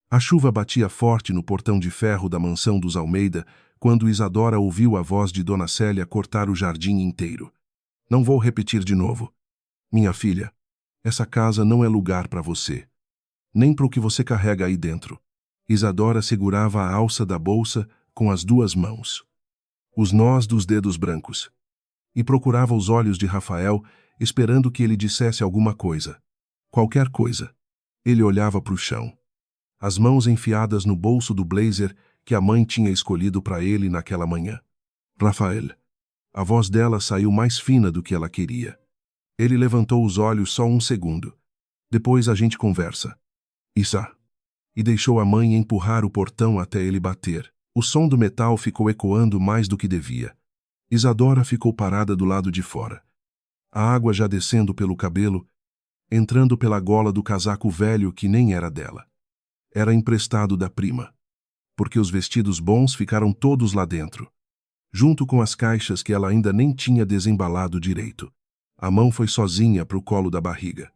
A chuva batia forte no portão de ferro da mansão dos Almeida quando Isadora ouviu a voz de Dona Célia cortar o jardim inteiro. Não vou repetir de novo. Minha filha, essa casa não é lugar para você. Nem para o que você carrega aí dentro. Isadora segurava a alça da bolsa com as duas mãos. Os nós dos dedos brancos. E procurava os olhos de Rafael, esperando que ele dissesse alguma coisa. Qualquer coisa. Ele olhava para o chão. As mãos enfiadas no bolso do blazer que a mãe tinha escolhido para ele naquela manhã. Rafael. A voz dela saiu mais fina do que ela queria. Ele levantou os olhos só um segundo. Depois a gente conversa. Issa. E deixou a mãe empurrar o portão até ele bater. O som do metal ficou ecoando mais do que devia. Isadora ficou parada do lado de fora. A água já descendo pelo cabelo, entrando pela gola do casaco velho que nem era dela. Era emprestado da prima, porque os vestidos bons ficaram todos lá dentro, junto com as caixas que ela ainda nem tinha desembalado direito. A mão foi sozinha para o colo da barriga.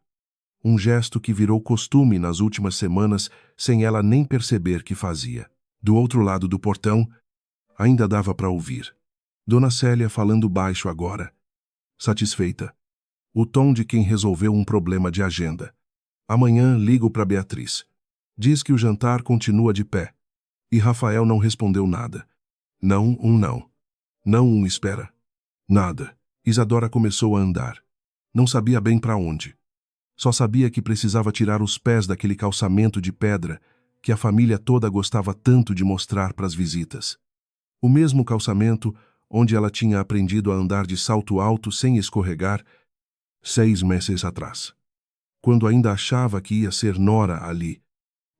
Um gesto que virou costume nas últimas semanas sem ela nem perceber que fazia. Do outro lado do portão, ainda dava para ouvir. Dona Célia falando baixo agora, satisfeita. O tom de quem resolveu um problema de agenda. Amanhã ligo para Beatriz. Diz que o jantar continua de pé. E Rafael não respondeu nada. Não, não. Não espera. Nada. Isadora começou a andar. Não sabia bem para onde. Só sabia que precisava tirar os pés daquele calçamento de pedra que a família toda gostava tanto de mostrar para as visitas. O mesmo calçamento onde ela tinha aprendido a andar de salto alto sem escorregar 6 meses atrás. Quando ainda achava que ia ser nora ali,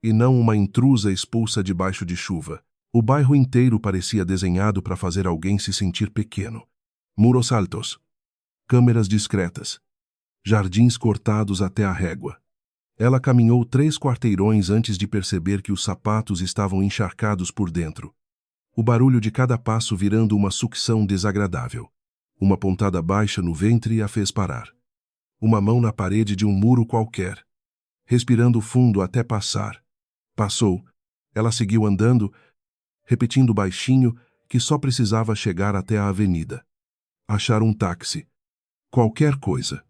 e não uma intrusa expulsa debaixo de chuva. O bairro inteiro parecia desenhado para fazer alguém se sentir pequeno. Muros altos. Câmeras discretas. Jardins cortados até a régua. Ela caminhou 3 quarteirões antes de perceber que os sapatos estavam encharcados por dentro. O barulho de cada passo virando uma sucção desagradável. Uma pontada baixa no ventre a fez parar. Uma mão na parede de um muro qualquer. Respirando fundo até passar. Passou. Ela seguiu andando, repetindo baixinho que só precisava chegar até a avenida. Achar um táxi. Qualquer coisa.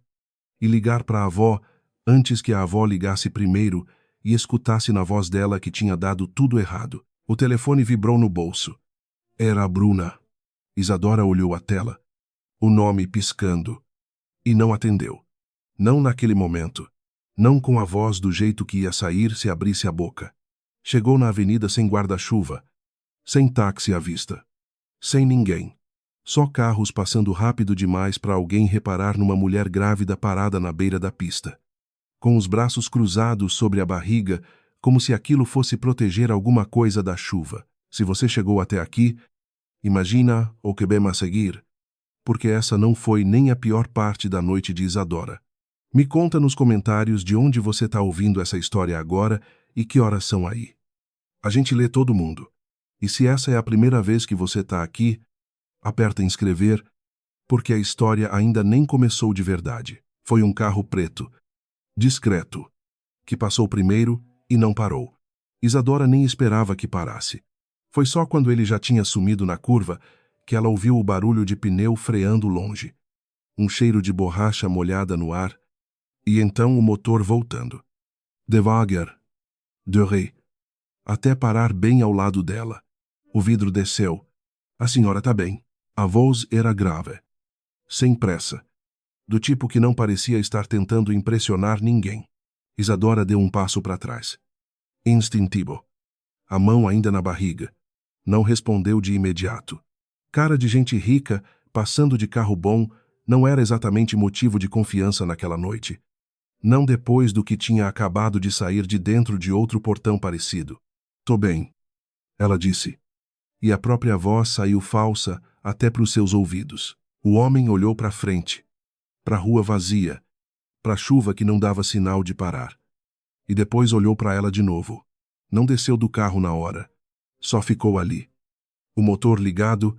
E ligar para a avó antes que a avó ligasse primeiro e escutasse na voz dela que tinha dado tudo errado. O telefone vibrou no bolso. Era a Bruna. Isadora olhou a tela. O nome piscando. E não atendeu. Não naquele momento. Não com a voz do jeito que ia sair se abrisse a boca. Chegou na avenida sem guarda-chuva. Sem táxi à vista. Sem ninguém. Só carros passando rápido demais para alguém reparar numa mulher grávida parada na beira da pista. Com os braços cruzados sobre a barriga, como se aquilo fosse proteger alguma coisa da chuva. Se você chegou até aqui, imagina o que vem a seguir, porque essa não foi nem a pior parte da noite de Isadora. Me conta nos comentários de onde você está ouvindo essa história agora e que horas são aí. A gente lê todo mundo. E se essa é a primeira vez que você está aqui, aperta inscrever, porque a história ainda nem começou de verdade. Foi um carro preto, discreto, que passou primeiro e não parou. Isadora nem esperava que parasse. Foi só quando ele já tinha sumido na curva que ela ouviu o barulho de pneu freando longe. Um cheiro de borracha molhada no ar, e então o motor voltando. Devagar. De ré. Até parar bem ao lado dela. O vidro desceu. A senhora tá bem. A voz era grave. Sem pressa. Do tipo que não parecia estar tentando impressionar ninguém. Isadora deu um passo para trás. Instintivo. A mão ainda na barriga. Não respondeu de imediato. Cara de gente rica, passando de carro bom, não era exatamente motivo de confiança naquela noite. Não depois do que tinha acabado de sair de dentro de outro portão parecido. Tô bem, ela disse. E a própria voz saiu falsa até para os seus ouvidos. O homem olhou para frente, para a rua vazia, para a chuva que não dava sinal de parar. E depois olhou para ela de novo. Não desceu do carro na hora. Só ficou ali. O motor ligado,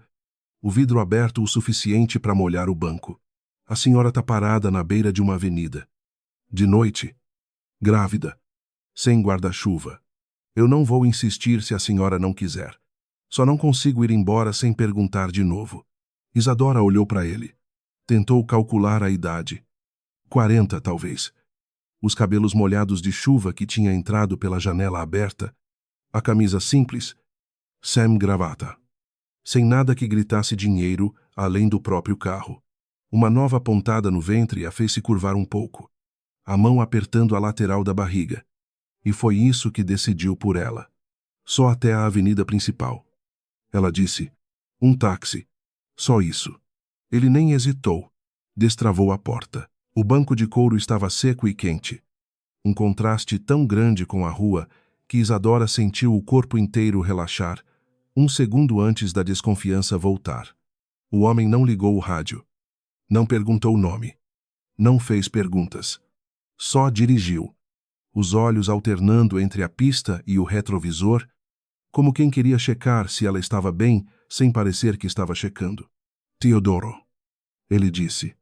o vidro aberto o suficiente para molhar o banco. A senhora tá parada na beira de uma avenida. De noite. Grávida. Sem guarda-chuva. Eu não vou insistir se a senhora não quiser. Só não consigo ir embora sem perguntar de novo. Isadora olhou para ele. Tentou calcular a idade. 40, talvez. Os cabelos molhados de chuva que tinha entrado pela janela aberta. A camisa simples. Sem gravata. Sem nada que gritasse dinheiro, além do próprio carro. Uma nova pontada no ventre a fez se curvar um pouco. A mão apertando a lateral da barriga. E foi isso que decidiu por ela. Só até a avenida principal. Ela disse, um táxi. Só isso. Ele nem hesitou. Destravou a porta. O banco de couro estava seco e quente. Um contraste tão grande com a rua que Isadora sentiu o corpo inteiro relaxar, um segundo antes da desconfiança voltar. O homem não ligou o rádio. Não perguntou o nome. Não fez perguntas. Só dirigiu. Os olhos alternando entre a pista e o retrovisor, como quem queria checar se ela estava bem, sem parecer que estava checando. Teodoro, ele disse.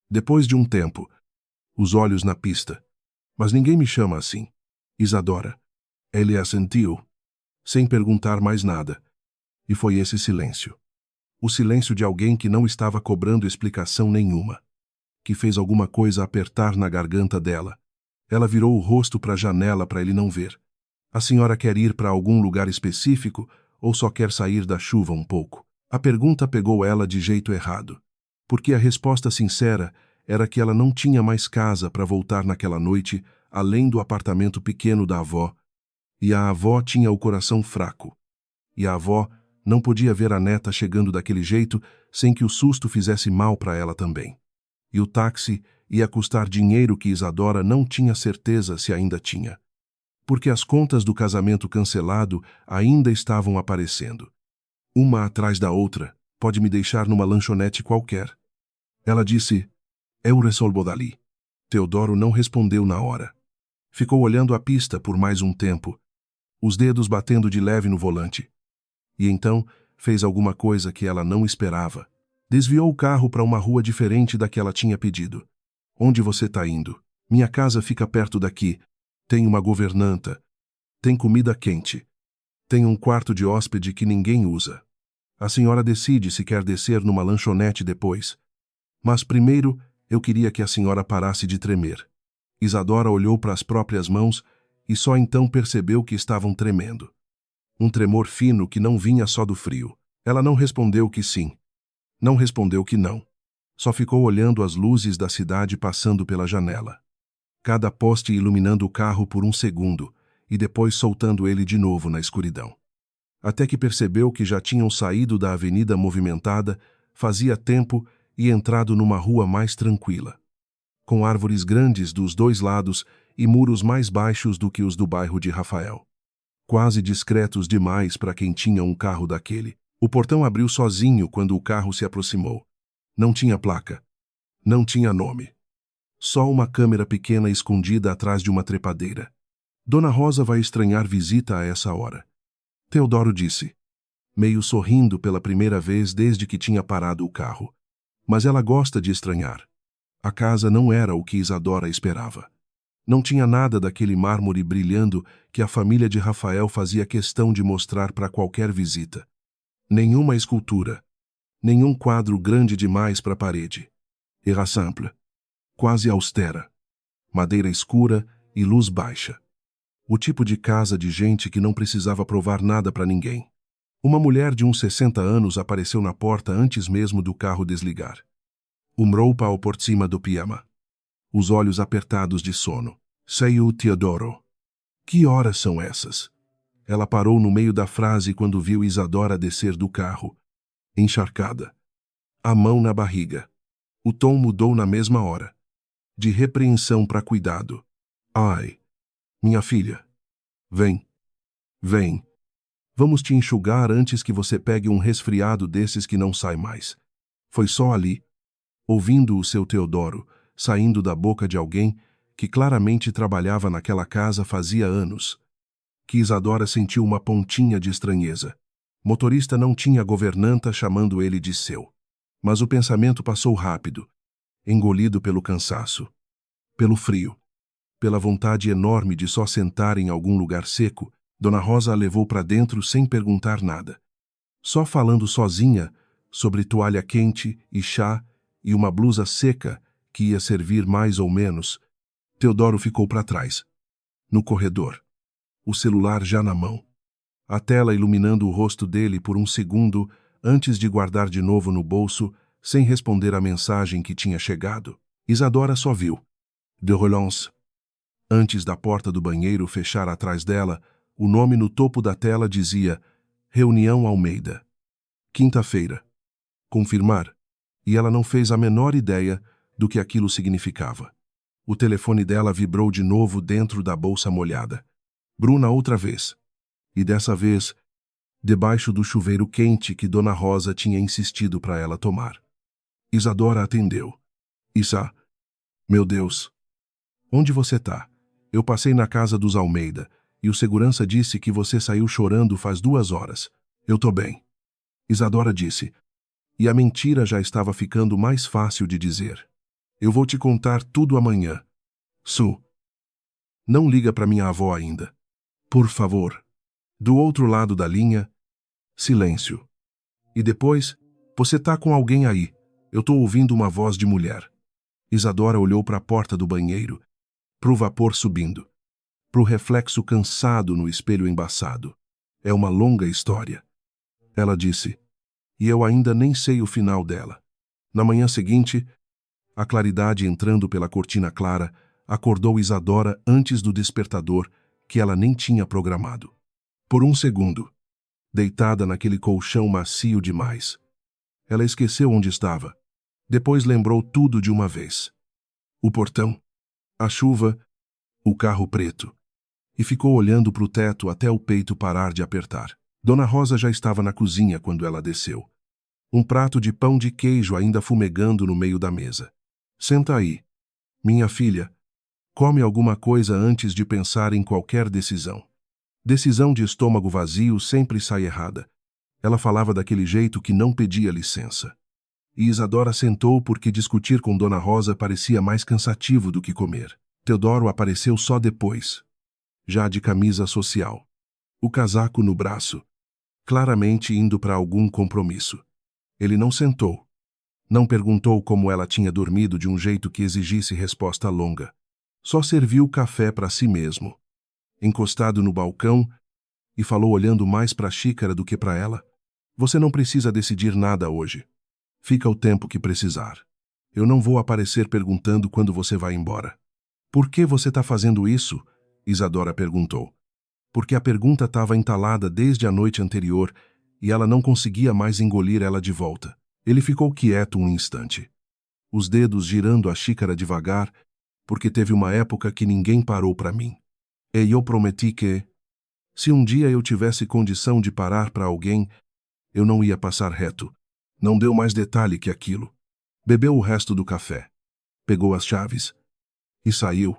Depois de um tempo, os olhos na pista. Mas ninguém me chama assim. Isadora. Ele assentiu, sem perguntar mais nada. E foi esse silêncio. O silêncio de alguém que não estava cobrando explicação nenhuma. Que fez alguma coisa apertar na garganta dela. Ela virou o rosto para a janela para ele não ver. A senhora quer ir para algum lugar específico ou só quer sair da chuva um pouco? A pergunta pegou ela de jeito errado. Porque a resposta sincera era que ela não tinha mais casa para voltar naquela noite, além do apartamento pequeno da avó. E a avó tinha o coração fraco. E a avó não podia ver a neta chegando daquele jeito sem que o susto fizesse mal para ela também. E o táxi ia custar dinheiro que Isadora não tinha certeza se ainda tinha. Porque as contas do casamento cancelado ainda estavam aparecendo. Uma atrás da outra, pode me deixar numa lanchonete qualquer. Ela disse, eu resolvo dali. Teodoro não respondeu na hora. Ficou olhando a pista por mais um tempo, os dedos batendo de leve no volante. E então fez alguma coisa que ela não esperava. Desviou o carro para uma rua diferente da que ela tinha pedido. Onde você está indo? Minha casa fica perto daqui. Tem uma governanta. Tem comida quente. Tem um quarto de hóspede que ninguém usa. A senhora decide se quer descer numa lanchonete depois. Mas primeiro, eu queria que a senhora parasse de tremer. Isadora olhou para as próprias mãos e só então percebeu que estavam tremendo. Um tremor fino que não vinha só do frio. Ela não respondeu que sim. Não respondeu que não. Só ficou olhando as luzes da cidade passando pela janela. Cada poste iluminando o carro por um segundo e depois soltando ele de novo na escuridão. Até que percebeu que já tinham saído da avenida movimentada, fazia tempo, e entrado numa rua mais tranquila. Com árvores grandes dos dois lados e muros mais baixos do que os do bairro de Rafael. Quase discretos demais para quem tinha um carro daquele. O portão abriu sozinho quando o carro se aproximou. Não tinha placa. Não tinha nome. Só uma câmera pequena escondida atrás de uma trepadeira. Dona Rosa vai estranhar visita a essa hora. Teodoro disse, meio sorrindo pela primeira vez desde que tinha parado o carro. Mas ela gosta de estranhar. A casa não era o que Isadora esperava. Não tinha nada daquele mármore brilhando que a família de Rafael fazia questão de mostrar para qualquer visita. Nenhuma escultura. Nenhum quadro grande demais para a parede. Era simple. Quase austera. Madeira escura e luz baixa. O tipo de casa de gente que não precisava provar nada para ninguém. Uma mulher de uns 60 anos apareceu na porta antes mesmo do carro desligar. Roupa por cima do pijama. Os olhos apertados de sono. Saiu Teodoro. Que horas são essas? Ela parou no meio da frase quando viu Isadora descer do carro. Encharcada. A mão na barriga. O tom mudou na mesma hora. De repreensão para cuidado. Ai, minha filha. Vem. Vem. Vamos te enxugar antes que você pegue um resfriado desses que não sai mais. Foi só ali, ouvindo o seu Teodoro, saindo da boca de alguém que claramente trabalhava naquela casa fazia anos, que Isadora sentiu uma pontinha de estranheza. Motorista não tinha governanta chamando ele de seu. Mas o pensamento passou rápido, engolido pelo cansaço, pelo frio, pela vontade enorme de só sentar em algum lugar seco, Dona Rosa a levou para dentro sem perguntar nada. Só falando sozinha sobre toalha quente e chá e uma blusa seca que ia servir mais ou menos, Teodoro ficou para trás, no corredor, o celular já na mão. A tela iluminando o rosto dele por um segundo antes de guardar de novo no bolso, sem responder à mensagem que tinha chegado. Isadora só viu. De relance. Antes da porta do banheiro fechar atrás dela, o nome no topo da tela dizia Reunião Almeida. Quinta-feira. Confirmar. E ela não fez a menor ideia do que aquilo significava. O telefone dela vibrou de novo dentro da bolsa molhada. Bruna outra vez. E dessa vez, debaixo do chuveiro quente que Dona Rosa tinha insistido para ela tomar. Isadora atendeu. Isa, meu Deus. Onde você tá? Eu passei na casa dos Almeida, e o segurança disse que você saiu chorando faz 2 horas. Eu tô bem. Isadora disse. E a mentira já estava ficando mais fácil de dizer. Eu vou te contar tudo amanhã. Su. Não liga para minha avó ainda. Por favor. Do outro lado da linha, silêncio. E depois, você tá com alguém aí. Eu tô ouvindo uma voz de mulher. Isadora olhou para a porta do banheiro, pro vapor subindo, pro reflexo cansado no espelho embaçado. É uma longa história. Ela disse, e eu ainda nem sei o final dela. Na manhã seguinte, a claridade entrando pela cortina clara acordou Isadora antes do despertador que ela nem tinha programado. Por um segundo, deitada naquele colchão macio demais, ela esqueceu onde estava. Depois lembrou tudo de uma vez. O portão, a chuva, o carro preto. E ficou olhando para o teto até o peito parar de apertar. Dona Rosa já estava na cozinha quando ela desceu. Um prato de pão de queijo ainda fumegando no meio da mesa. Senta aí. Minha filha, come alguma coisa antes de pensar em qualquer decisão. Decisão de estômago vazio sempre sai errada. Ela falava daquele jeito que não pedia licença. E Isadora sentou porque discutir com Dona Rosa parecia mais cansativo do que comer. Teodoro apareceu só depois, já de camisa social. O casaco no braço, claramente indo para algum compromisso. Ele não sentou. Não perguntou como ela tinha dormido de um jeito que exigisse resposta longa. Só serviu café para si mesmo, encostado no balcão, e falou olhando mais para a xícara do que para ela. Você não precisa decidir nada hoje. Fica o tempo que precisar. Eu não vou aparecer perguntando quando você vai embora. Por que você está fazendo isso? Isadora perguntou. Porque a pergunta estava entalada desde a noite anterior e ela não conseguia mais engolir ela de volta. Ele ficou quieto um instante, os dedos girando a xícara devagar, porque teve uma época que ninguém parou para mim. E eu prometi que, se um dia eu tivesse condição de parar para alguém, eu não ia passar reto. Não deu mais detalhe que aquilo. Bebeu o resto do café, pegou as chaves e saiu,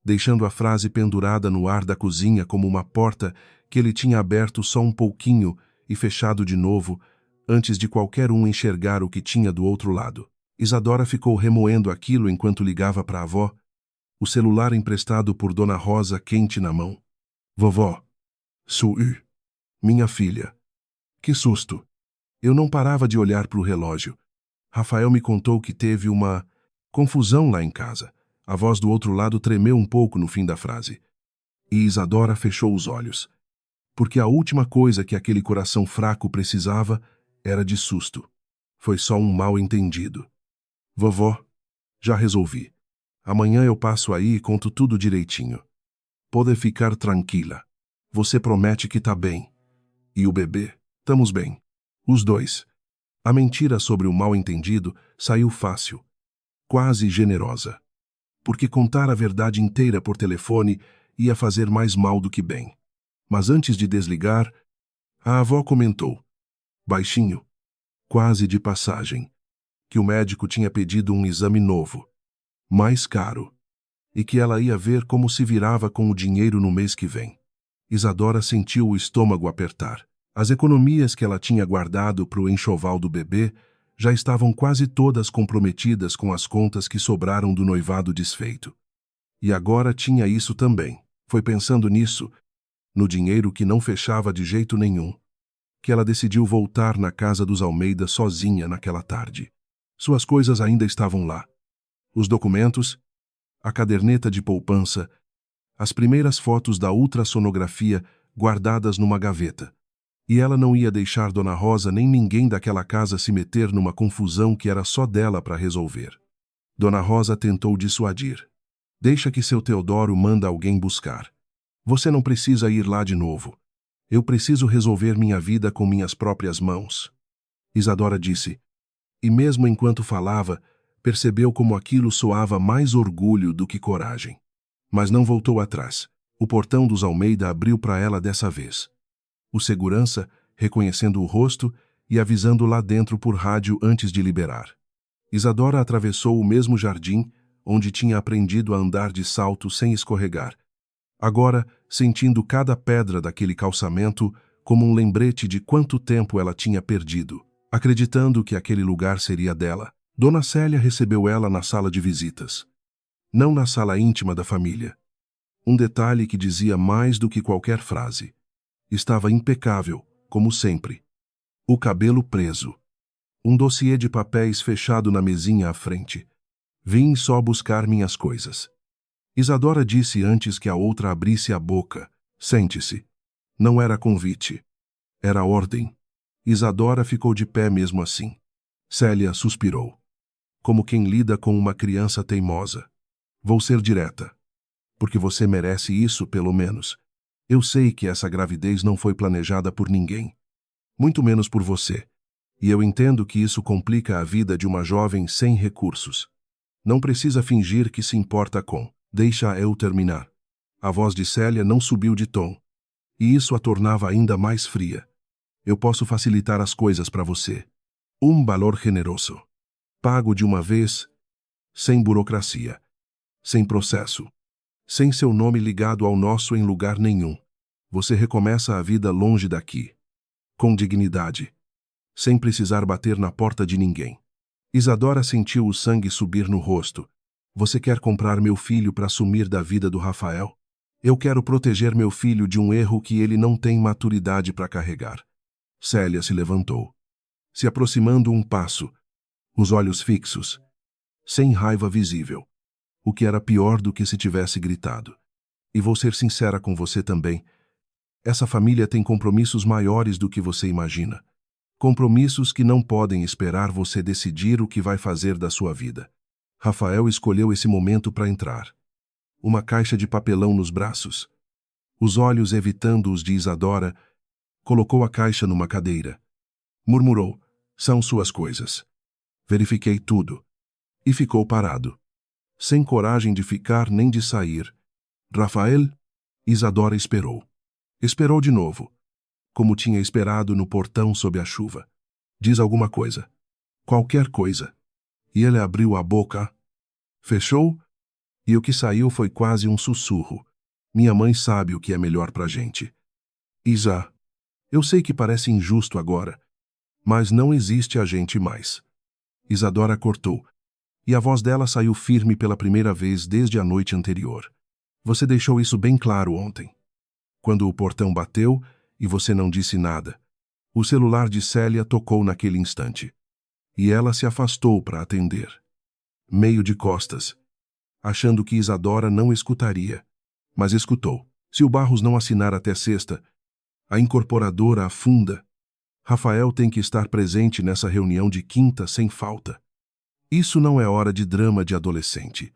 deixando a frase pendurada no ar da cozinha como uma porta que ele tinha aberto só um pouquinho e fechado de novo, antes de qualquer um enxergar o que tinha do outro lado. Isadora ficou remoendo aquilo enquanto ligava para a avó, o celular emprestado por Dona Rosa quente na mão. Vovó. Sui. Minha filha. Que susto. Eu não parava de olhar para o relógio. Rafael me contou que teve uma confusão lá em casa. A voz do outro lado tremeu um pouco no fim da frase. E Isadora fechou os olhos. Porque a última coisa que aquele coração fraco precisava era de susto. Foi só um mal-entendido. Vovó, já resolvi. Amanhã eu passo aí e conto tudo direitinho. Pode ficar tranquila. Você promete que tá bem. E o bebê? Tamos bem. Os dois. A mentira sobre o mal-entendido saiu fácil, quase generosa. Porque contar a verdade inteira por telefone ia fazer mais mal do que bem. Mas antes de desligar, a avó comentou, baixinho, quase de passagem, que o médico tinha pedido um exame novo, mais caro, e que ela ia ver como se virava com o dinheiro no mês que vem. Isadora sentiu o estômago apertar. As economias que ela tinha guardado para o enxoval do bebê já estavam quase todas comprometidas com as contas que sobraram do noivado desfeito. E agora tinha isso também. Foi pensando nisso, no dinheiro que não fechava de jeito nenhum, que ela decidiu voltar na casa dos Almeida sozinha naquela tarde. Suas coisas ainda estavam lá. Os documentos, a caderneta de poupança, as primeiras fotos da ultrassonografia guardadas numa gaveta. E ela não ia deixar Dona Rosa nem ninguém daquela casa se meter numa confusão que era só dela para resolver. Dona Rosa tentou dissuadir. Deixa que seu Teodoro manda alguém buscar. Você não precisa ir lá de novo. Eu preciso resolver minha vida com minhas próprias mãos. Isadora disse, e mesmo enquanto falava, percebeu como aquilo soava mais orgulho do que coragem. Mas não voltou atrás. O portão dos Almeida abriu para ela dessa vez. O segurança, reconhecendo o rosto e avisando lá dentro por rádio antes de liberar. Isadora atravessou o mesmo jardim onde tinha aprendido a andar de salto sem escorregar. Agora, sentindo cada pedra daquele calçamento como um lembrete de quanto tempo ela tinha perdido, acreditando que aquele lugar seria dela. Dona Célia recebeu ela na sala de visitas. Não na sala íntima da família. Um detalhe que dizia mais do que qualquer frase. Estava impecável, como sempre. O cabelo preso. Um dossiê de papéis fechado na mesinha à frente. Vim só buscar minhas coisas. Isadora disse antes que a outra abrisse a boca. Sente-se. Não era convite. Era ordem. Isadora ficou de pé mesmo assim. Célia suspirou. Como quem lida com uma criança teimosa. Vou ser direta. Porque você merece isso, pelo menos. Eu sei que essa gravidez não foi planejada por ninguém. Muito menos por você. E eu entendo que isso complica a vida de uma jovem sem recursos. Não precisa fingir que se importa com. Deixa eu terminar. A voz de Célia não subiu de tom. E isso a tornava ainda mais fria. Eu posso facilitar as coisas para você. Um valor generoso. Pago de uma vez, sem burocracia. Sem processo. Sem seu nome ligado ao nosso em lugar nenhum. Você recomeça a vida longe daqui. Com dignidade. Sem precisar bater na porta de ninguém. Isadora sentiu o sangue subir no rosto. Você quer comprar meu filho para sumir da vida do Rafael? Eu quero proteger meu filho de um erro que ele não tem maturidade para carregar. Célia se levantou. Se aproximando um passo. Os olhos fixos. Sem raiva visível. O que era pior do que se tivesse gritado. E vou ser sincera com você também. Essa família tem compromissos maiores do que você imagina. Compromissos que não podem esperar você decidir o que vai fazer da sua vida. Rafael escolheu esse momento para entrar. Uma caixa de papelão nos braços. Os olhos evitando os de Isadora, colocou a caixa numa cadeira. Murmurou, são suas coisas. Verifiquei tudo. E ficou parado. Sem coragem de ficar nem de sair. Rafael? Isadora esperou. Esperou de novo. Como tinha esperado no portão sob a chuva. Diz alguma coisa. Qualquer coisa. E ele abriu a boca. Fechou? E o que saiu foi quase um sussurro. Minha mãe sabe o que é melhor pra gente. Isa, eu sei que parece injusto agora, mas não existe a gente mais. Isadora cortou, e a voz dela saiu firme pela primeira vez desde a noite anterior. Você deixou isso bem claro ontem. Quando o portão bateu e você não disse nada, o celular de Célia tocou naquele instante. E ela se afastou para atender. Meio de costas, achando que Isadora não escutaria. Mas escutou. Se o Barros não assinar até sexta, a incorporadora afunda. Rafael tem que estar presente nessa reunião de quinta sem falta. Isso não é hora de drama de adolescente.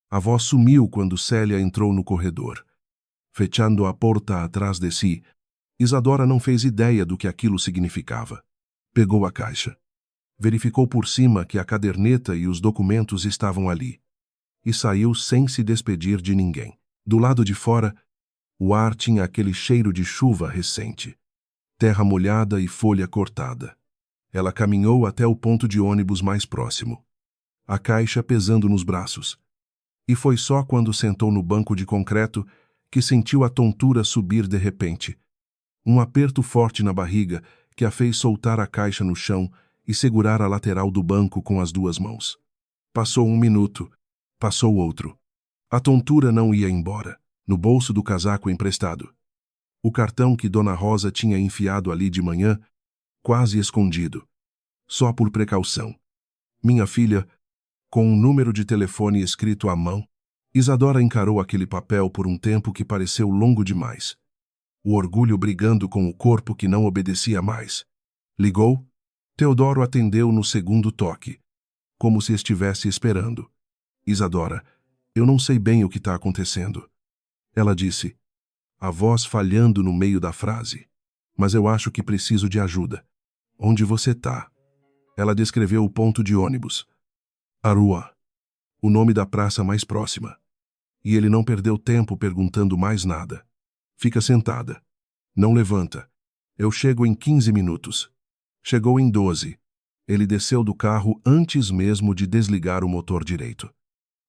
A voz sumiu quando Célia entrou no corredor. Fechando a porta atrás de si, Isadora não fez ideia do que aquilo significava. Pegou a caixa. Verificou por cima que a caderneta e os documentos estavam ali. E saiu sem se despedir de ninguém. Do lado de fora, o ar tinha aquele cheiro de chuva recente. Terra molhada e folha cortada. Ela caminhou até o ponto de ônibus mais próximo. A caixa pesando nos braços. E foi só quando sentou no banco de concreto que sentiu a tontura subir de repente. Um aperto forte na barriga que a fez soltar a caixa no chão e segurar a lateral do banco com as duas mãos. Passou um minuto. Passou outro. A tontura não ia embora. No bolso do casaco emprestado. O cartão que Dona Rosa tinha enfiado ali de manhã, quase escondido. Só por precaução. Minha filha, com um número de telefone escrito à mão. Isadora encarou aquele papel por um tempo que pareceu longo demais. O orgulho brigando com o corpo que não obedecia mais. Ligou. Teodoro atendeu no segundo toque, como se estivesse esperando. Isadora, eu não sei bem o que está acontecendo. Ela disse, a voz falhando no meio da frase. Mas eu acho que preciso de ajuda. Onde você está? Ela descreveu o ponto de ônibus. A rua. O nome da praça mais próxima. E ele não perdeu tempo perguntando mais nada. Fica sentada. Não levanta. Eu chego em 15 minutos. Chegou em 12. Ele desceu do carro antes mesmo de desligar o motor direito.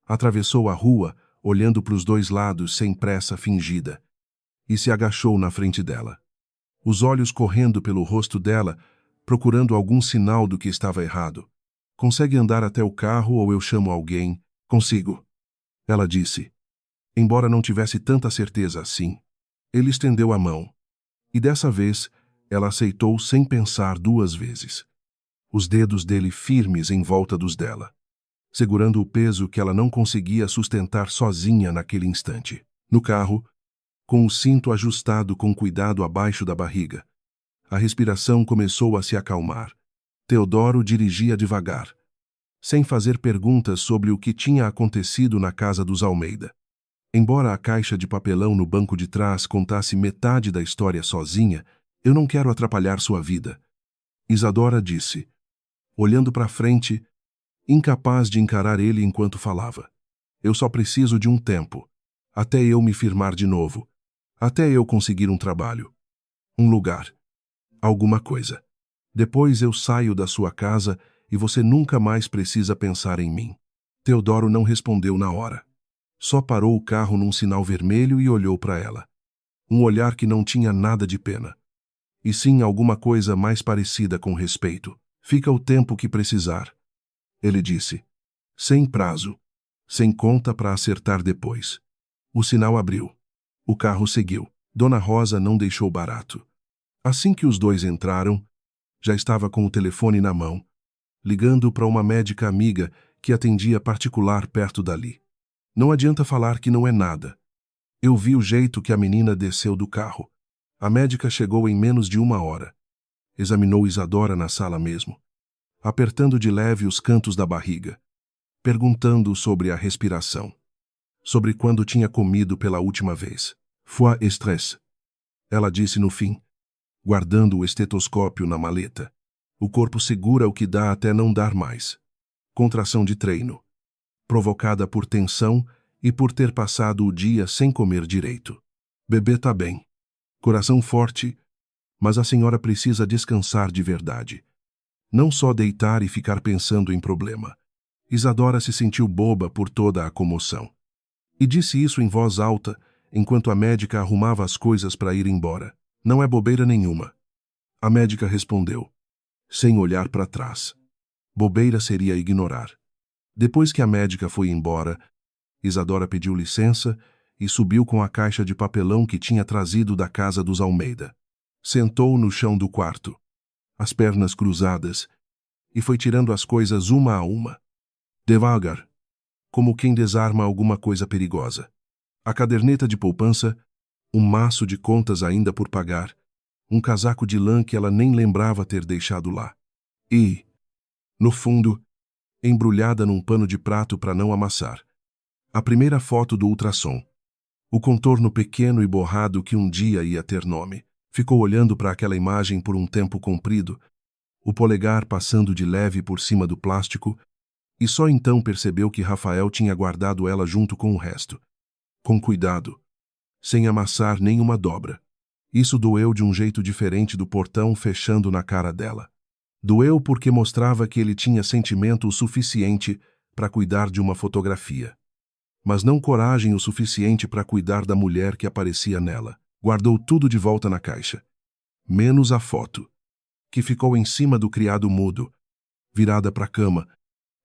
Atravessou a rua, olhando para os dois lados sem pressa fingida, e se agachou na frente dela. Os olhos correndo pelo rosto dela, procurando algum sinal do que estava errado. Consegue andar até o carro ou eu chamo alguém? Consigo. Ela disse. Embora não tivesse tanta certeza assim. Ele estendeu a mão. E dessa vez, ela aceitou sem pensar duas vezes. Os dedos dele firmes em volta dos dela, segurando o peso que ela não conseguia sustentar sozinha naquele instante. No carro, com o cinto ajustado com cuidado abaixo da barriga, a respiração começou a se acalmar. Teodoro dirigia devagar, sem fazer perguntas sobre o que tinha acontecido na casa dos Almeida. Embora a caixa de papelão no banco de trás contasse metade da história sozinha, eu não quero atrapalhar sua vida. Isadora disse, olhando para frente, incapaz de encarar ele enquanto falava. Eu só preciso de um tempo, até eu me firmar de novo, até eu conseguir um trabalho, um lugar, alguma coisa. Depois eu saio da sua casa e você nunca mais precisa pensar em mim. Teodoro não respondeu na hora. Só parou o carro num sinal vermelho e olhou para ela. Um olhar que não tinha nada de pena. E sim alguma coisa mais parecida com respeito. Fica o tempo que precisar. Ele disse. Sem prazo. Sem conta para acertar depois. O sinal abriu. O carro seguiu. Dona Rosa não deixou barato. Assim que os dois entraram, já estava com o telefone na mão, ligando para uma médica amiga que atendia particular perto dali. Não adianta falar que não é nada. Eu vi o jeito que a menina desceu do carro. A médica chegou em menos de 1 hora. Examinou Isadora na sala mesmo, apertando de leve os cantos da barriga, perguntando sobre a respiração, sobre quando tinha comido pela última vez. Foi estresse, ela disse no fim, guardando o estetoscópio na maleta. O corpo segura o que dá até não dar mais. Contração de treino, provocada por tensão e por ter passado o dia sem comer direito. Bebê tá bem. Coração forte, mas a senhora precisa descansar de verdade. Não só deitar e ficar pensando em problema. Isadora se sentiu boba por toda a comoção. E disse isso em voz alta, enquanto a médica arrumava as coisas para ir embora. Não é bobeira nenhuma. A médica respondeu, sem olhar para trás. Bobeira seria ignorar. Depois que a médica foi embora, Isadora pediu licença e subiu com a caixa de papelão que tinha trazido da casa dos Almeida. Sentou no chão do quarto, as pernas cruzadas, e foi tirando as coisas uma a uma. Devagar, como quem desarma alguma coisa perigosa. A caderneta de poupança, um maço de contas ainda por pagar, um casaco de lã que ela nem lembrava ter deixado lá. E, no fundo, embrulhada num pano de prato para não amassar, a primeira foto do ultrassom. O contorno pequeno e borrado que um dia ia ter nome. Ficou olhando para aquela imagem por um tempo comprido, o polegar passando de leve por cima do plástico, e só então percebeu que Rafael tinha guardado ela junto com o resto. Com cuidado, sem amassar nenhuma dobra. Isso doeu de um jeito diferente do portão fechando na cara dela. Doeu porque mostrava que ele tinha sentimento o suficiente para cuidar de uma fotografia, mas não coragem o suficiente para cuidar da mulher que aparecia nela. Guardou tudo de volta na caixa, menos a foto, que ficou em cima do criado mudo, virada para a cama,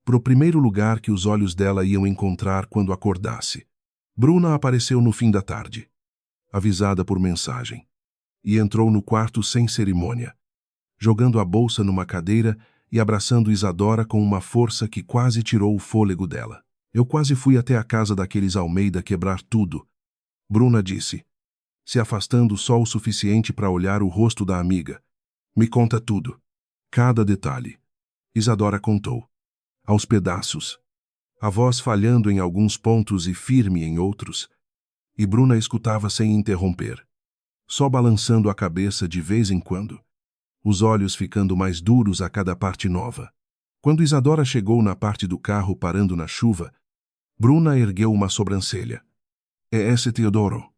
pro primeiro lugar que os olhos dela iam encontrar quando acordasse. Bruna apareceu no fim da tarde, avisada por mensagem. e entrou no quarto sem cerimônia, jogando a bolsa numa cadeira e abraçando Isadora com uma força que quase tirou o fôlego dela. Eu quase fui até a casa daqueles Almeida quebrar tudo, Bruna disse, se afastando só o suficiente para olhar o rosto da amiga. Me conta tudo. Cada detalhe. Isadora contou. Aos pedaços. A voz falhando em alguns pontos e firme em outros. E Bruna escutava sem interromper, só balançando a cabeça de vez em quando, os olhos ficando mais duros a cada parte nova. Quando Isadora chegou na parte do carro parando na chuva, Bruna ergueu uma sobrancelha. É esse Teodoro?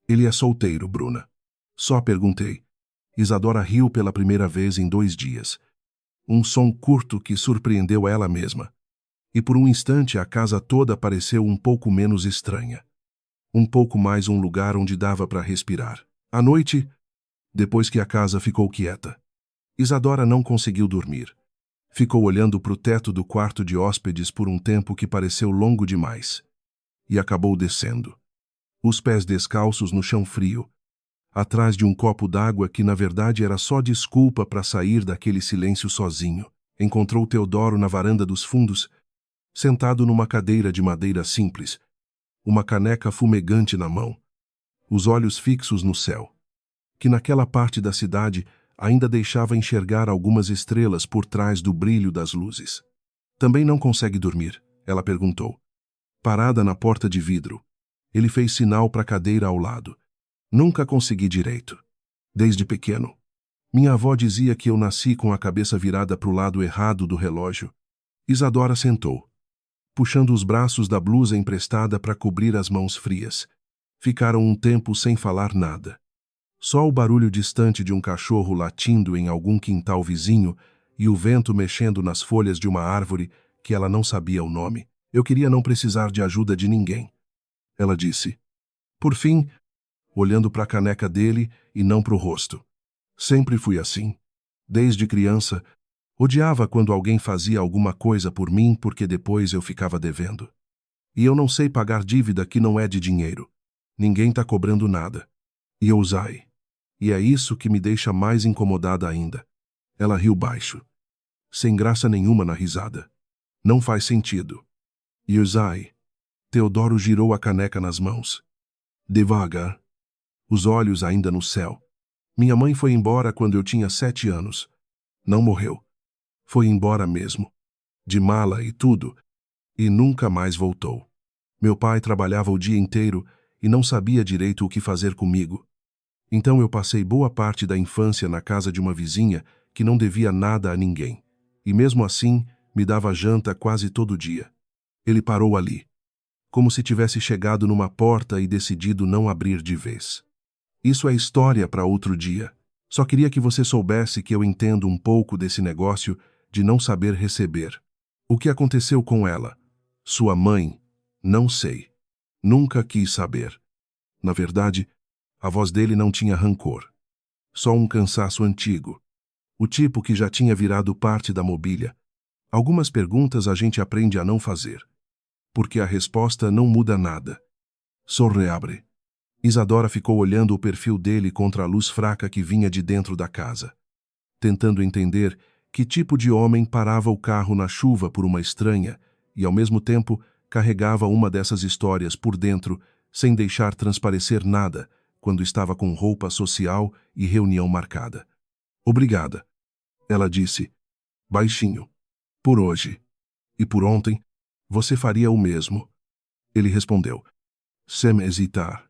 Ele é solteiro, Bruna. Só perguntei. Isadora riu pela primeira vez em 2 dias. Um som curto que surpreendeu ela mesma. E por um instante a casa toda pareceu um pouco menos estranha. Um pouco mais um lugar onde dava para respirar. À noite, depois que a casa ficou quieta, Isadora não conseguiu dormir. Ficou olhando para o teto do quarto de hóspedes por um tempo que pareceu longo demais. E acabou descendo, os pés descalços no chão frio, atrás de um copo d'água que na verdade era só desculpa para sair daquele silêncio sozinho. Encontrou Teodoro na varanda dos fundos, sentado numa cadeira de madeira simples, uma caneca fumegante na mão, os olhos fixos no céu, que naquela parte da cidade ainda deixava enxergar algumas estrelas por trás do brilho das luzes. Também não consegue dormir? Ela perguntou. Parada na porta de vidro, ele fez sinal para a cadeira ao lado. Nunca consegui direito. Desde pequeno. Minha avó dizia que eu nasci com a cabeça virada para o lado errado do relógio. Isadora sentou, puxando os braços da blusa emprestada para cobrir as mãos frias. Ficaram um tempo sem falar nada. Só o barulho distante de um cachorro latindo em algum quintal vizinho e o vento mexendo nas folhas de uma árvore que ela não sabia o nome. Eu queria não precisar de ajuda de ninguém, ela disse. Por fim, olhando para a caneca dele e não para o rosto. Sempre fui assim. Desde criança, odiava quando alguém fazia alguma coisa por mim porque depois eu ficava devendo. E eu não sei pagar dívida que não é de dinheiro. Ninguém tá cobrando nada. E eu usai. E é isso que me deixa mais incomodada ainda. Ela riu baixo, sem graça nenhuma na risada. Não faz sentido. E usai. Teodoro girou a caneca nas mãos. Devagar. Os olhos ainda no céu. Minha mãe foi embora quando eu tinha 7 anos. Não morreu. Foi embora mesmo. De mala e tudo. E nunca mais voltou. Meu pai trabalhava o dia inteiro e não sabia direito o que fazer comigo. Então eu passei boa parte da infância na casa de uma vizinha que não devia nada a ninguém. E mesmo assim, me dava janta quase todo dia. Ele parou ali, como se tivesse chegado numa porta e decidido não abrir de vez. Isso é história para outro dia. Só queria que você soubesse que eu entendo um pouco desse negócio de não saber receber. O que aconteceu com ela? Sua mãe? Não sei. Nunca quis saber. Na verdade, a voz dele não tinha rancor. Só um cansaço antigo. O tipo que já tinha virado parte da mobília. Algumas perguntas a gente aprende a não fazer, porque a resposta não muda nada. Sorreabre. Isadora ficou olhando o perfil dele contra a luz fraca que vinha de dentro da casa, tentando entender que tipo de homem parava o carro na chuva por uma estranha e, ao mesmo tempo, carregava uma dessas histórias por dentro sem deixar transparecer nada quando estava com roupa social e reunião marcada. Obrigada, ela disse, baixinho. Por hoje. E por ontem, você faria o mesmo. Ele respondeu, sem hesitar.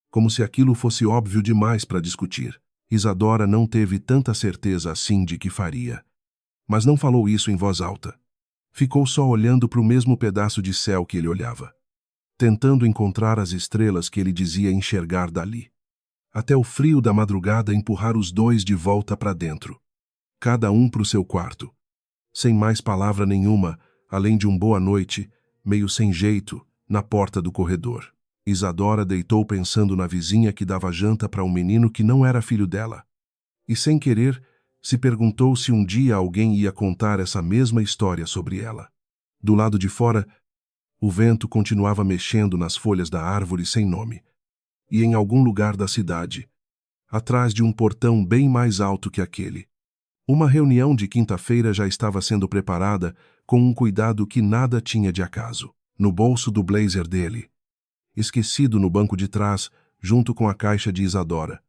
Como se aquilo fosse óbvio demais para discutir. Isadora não teve tanta certeza assim de que faria. Mas não falou isso em voz alta. Ficou só olhando para o mesmo pedaço de céu que ele olhava, tentando encontrar as estrelas que ele dizia enxergar dali. Até o frio da madrugada empurrar os dois de volta para dentro. Cada um para o seu quarto. Sem mais palavra nenhuma, além de um boa noite, meio sem jeito, na porta do corredor. Isadora deitou pensando na vizinha que dava janta para um menino que não era filho dela. E sem querer, se perguntou se um dia alguém ia contar essa mesma história sobre ela. Do lado de fora, o vento continuava mexendo nas folhas da árvore sem nome. E em algum lugar da cidade, atrás de um portão bem mais alto que aquele. Uma reunião de quinta-feira já estava sendo preparada com um cuidado que nada tinha de acaso. No bolso do blazer dele, esquecido no banco de trás, junto com a caixa de Isadora.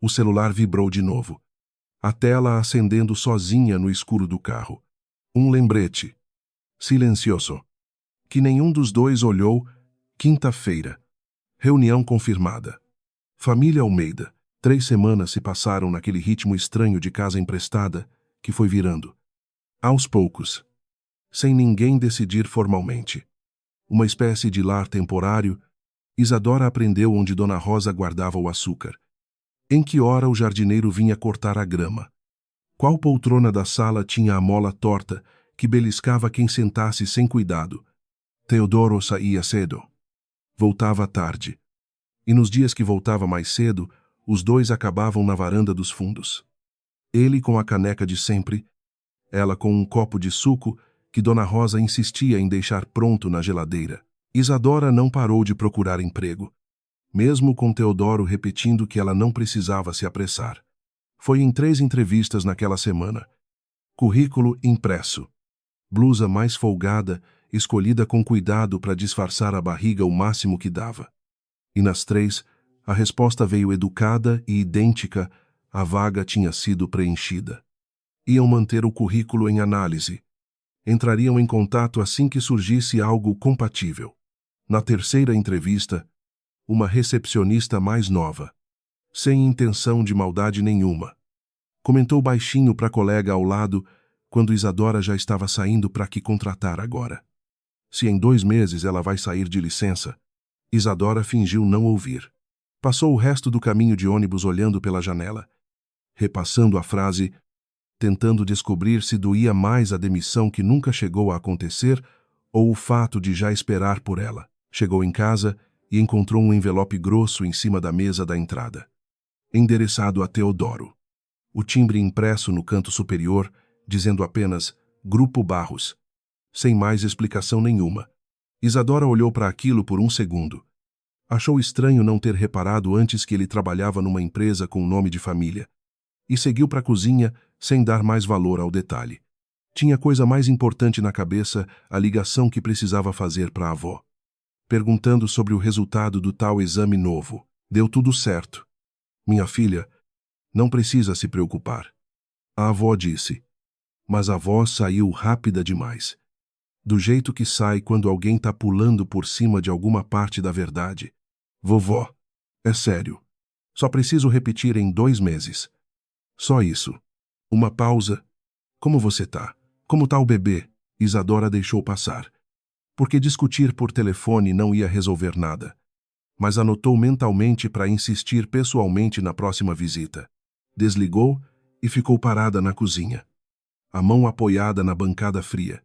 O celular vibrou de novo. A tela acendendo sozinha no escuro do carro. Um lembrete. Silencioso. Que nenhum dos dois olhou. Quinta-feira. Reunião confirmada. Família Almeida. 3 semanas se passaram naquele ritmo estranho de casa emprestada, que foi virando. Aos poucos. Sem ninguém decidir formalmente. Uma espécie de lar temporário, Isadora aprendeu onde Dona Rosa guardava o açúcar. Em que hora o jardineiro vinha cortar a grama. Qual poltrona da sala tinha a mola torta, que beliscava quem sentasse sem cuidado. Teodoro saía cedo. Voltava à tarde. E nos dias que voltava mais cedo, os dois acabavam na varanda dos fundos. Ele com a caneca de sempre, ela com um copo de suco que Dona Rosa insistia em deixar pronto na geladeira. Isadora não parou de procurar emprego, mesmo com Teodoro repetindo que ela não precisava se apressar. Foi em 3 entrevistas naquela semana. Currículo impresso. Blusa mais folgada, escolhida com cuidado para disfarçar a barriga o máximo que dava. E nas 3, a resposta veio educada e idêntica, a vaga tinha sido preenchida. Iam manter o currículo em análise. Entrariam em contato assim que surgisse algo compatível. Na 3ª entrevista, uma recepcionista mais nova, sem intenção de maldade nenhuma. Comentou baixinho para a colega ao lado, quando Isadora já estava saindo para que contratar agora. Se em 2 meses ela vai sair de licença, Isadora fingiu não ouvir. Passou o resto do caminho de ônibus olhando pela janela, repassando a frase, tentando descobrir se doía mais a demissão que nunca chegou a acontecer ou o fato de já esperar por ela. Chegou em casa e encontrou um envelope grosso em cima da mesa da entrada. Endereçado a Teodoro. O timbre impresso no canto superior, dizendo apenas Grupo Barros. Sem mais explicação nenhuma. Isadora olhou para aquilo por um segundo. Achou estranho não ter reparado antes que ele trabalhava numa empresa com nome de família. E seguiu para a cozinha sem dar mais valor ao detalhe. Tinha coisa mais importante na cabeça, a ligação que precisava fazer para a avó. Perguntando sobre o resultado do tal exame novo. Deu tudo certo. Minha filha, não precisa se preocupar. A avó disse. Mas a voz saiu rápida demais. Do jeito que sai quando alguém está pulando por cima de alguma parte da verdade. Vovó, é sério. Só preciso repetir em 2 meses. Só isso. Uma pausa. Como você tá? Como tá o bebê? Isadora deixou passar. Porque discutir por telefone não ia resolver nada. Mas anotou mentalmente para insistir pessoalmente na próxima visita. Desligou e ficou parada na cozinha. A mão apoiada na bancada fria.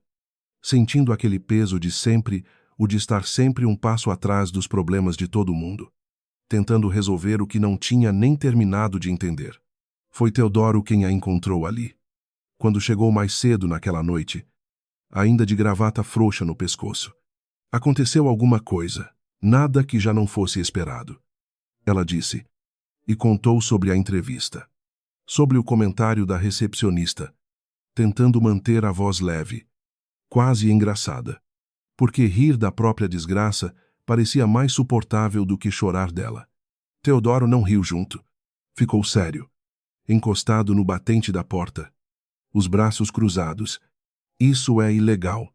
Sentindo aquele peso de sempre, o de estar sempre um passo atrás dos problemas de todo mundo. Tentando resolver o que não tinha nem terminado de entender. Foi Teodoro quem a encontrou ali. Quando chegou mais cedo naquela noite, ainda de gravata frouxa no pescoço. Aconteceu alguma coisa, nada que já não fosse esperado. Ela disse, e contou sobre a entrevista. Sobre o comentário da recepcionista, tentando manter a voz leve, quase engraçada. Porque rir da própria desgraça parecia mais suportável do que chorar dela. Teodoro não riu junto. Ficou sério, encostado no batente da porta, os braços cruzados. Isso é ilegal.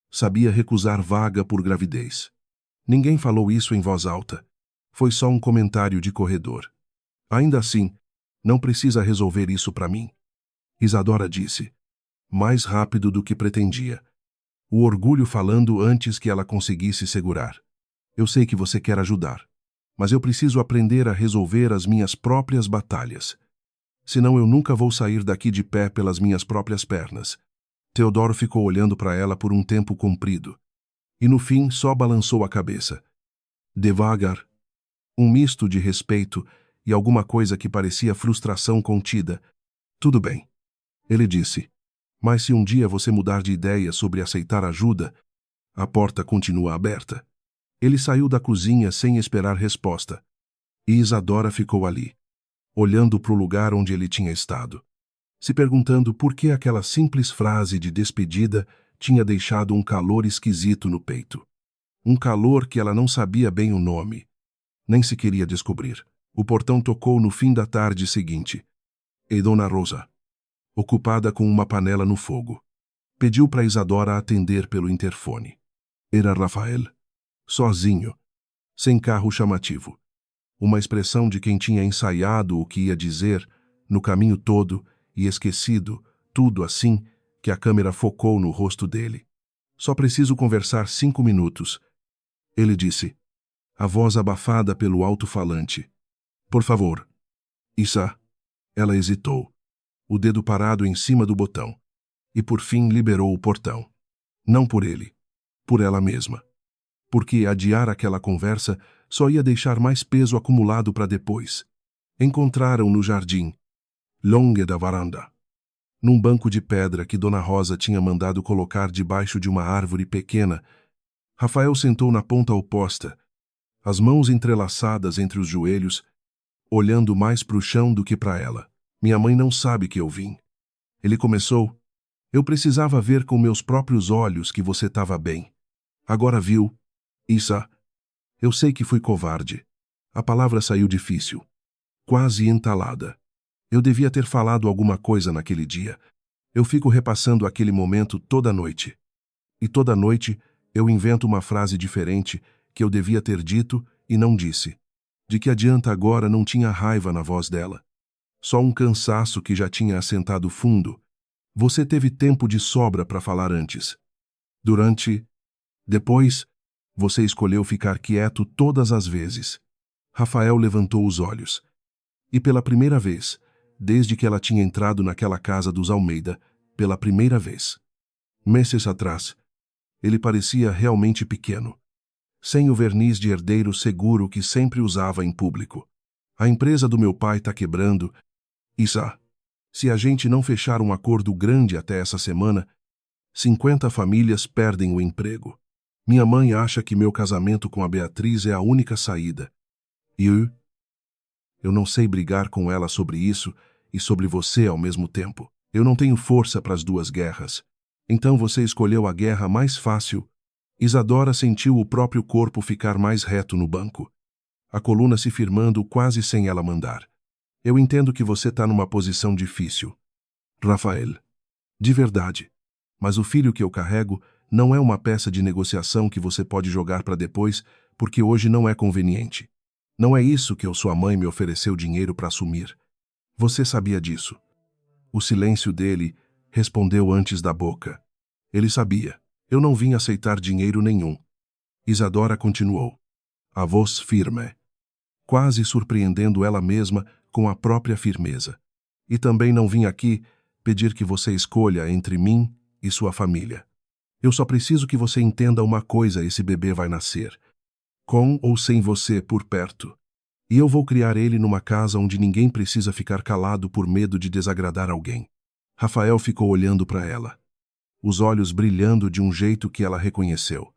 Sabia recusar vaga por gravidez. Ninguém falou isso em voz alta. Foi só um comentário de corredor. Ainda assim, não precisa resolver isso para mim. Isadora disse, mais rápido do que pretendia. O orgulho falando antes que ela conseguisse segurar. Eu sei que você quer ajudar, mas eu preciso aprender a resolver as minhas próprias batalhas. Senão eu nunca vou sair daqui de pé pelas minhas próprias pernas. Teodoro ficou olhando para ela por um tempo comprido. E no fim só balançou a cabeça. Devagar. Um misto de respeito e alguma coisa que parecia frustração contida. Tudo bem. Ele disse. Mas se um dia você mudar de ideia sobre aceitar ajuda, a porta continua aberta. Ele saiu da cozinha sem esperar resposta. E Isadora ficou ali, olhando para o lugar onde ele tinha estado, se perguntando por que aquela simples frase de despedida tinha deixado um calor esquisito no peito. Um calor que ela não sabia bem o nome, nem se queria descobrir. O portão tocou no fim da tarde seguinte. E Dona Rosa, ocupada com uma panela no fogo, pediu para Isadora atender pelo interfone. Era Rafael, sozinho, sem carro chamativo. Uma expressão de quem tinha ensaiado o que ia dizer no caminho todo e esquecido tudo assim que a câmera focou no rosto dele. Só preciso conversar 5 minutos, ele disse, a voz abafada pelo alto-falante. Por favor. Isa. Ela hesitou, o dedo parado em cima do botão, e por fim liberou o portão. Não por ele, por ela mesma. Porque adiar aquela conversa só ia deixar mais peso acumulado para depois. Encontraram no jardim, longe da varanda, num banco de pedra que Dona Rosa tinha mandado colocar debaixo de uma árvore pequena. Rafael sentou na ponta oposta, as mãos entrelaçadas entre os joelhos, olhando mais para o chão do que para ela. Minha mãe não sabe que eu vim. Ele começou. Eu precisava ver com meus próprios olhos que você estava bem. Agora viu. Isa. Eu sei que fui covarde. A palavra saiu difícil, quase entalada. Eu devia ter falado alguma coisa naquele dia. Eu fico repassando aquele momento toda noite. E toda noite eu invento uma frase diferente que eu devia ter dito e não disse. De que adianta agora não tinha raiva na voz dela. Só um cansaço que já tinha assentado fundo. Você teve tempo de sobra para falar antes. Depois, você escolheu ficar quieto todas as vezes. Rafael levantou os olhos. E pela primeira vez, desde que ela tinha entrado naquela casa dos Almeida, pela primeira vez. Meses atrás, ele parecia realmente pequeno, sem o verniz de herdeiro seguro que sempre usava em público. A empresa do meu pai está quebrando. Isa, se a gente não fechar um acordo grande até essa semana, 50 famílias perdem o emprego. Minha mãe acha que meu casamento com a Beatriz é a única saída. E eu não sei brigar com ela sobre isso e sobre você ao mesmo tempo. Eu não tenho força para as duas guerras. Então você escolheu a guerra mais fácil. Isadora sentiu o próprio corpo ficar mais reto no banco, a coluna se firmando quase sem ela mandar. Eu entendo que você está numa posição difícil, Rafael. De verdade. Mas o filho que eu carrego não é uma peça de negociação que você pode jogar para depois, porque hoje não é conveniente. Não é isso que sua mãe me ofereceu dinheiro para assumir. Você sabia disso. O silêncio dele respondeu antes da boca. Ele sabia. Eu não vim aceitar dinheiro nenhum. Isadora continuou, a voz firme, quase surpreendendo ela mesma com a própria firmeza. E também não vim aqui pedir que você escolha entre mim e sua família. Eu só preciso que você entenda uma coisa: esse bebê vai nascer, com ou sem você por perto. E eu vou criar ele numa casa onde ninguém precisa ficar calado por medo de desagradar alguém. Rafael ficou olhando para ela, os olhos brilhando de um jeito que ela reconheceu.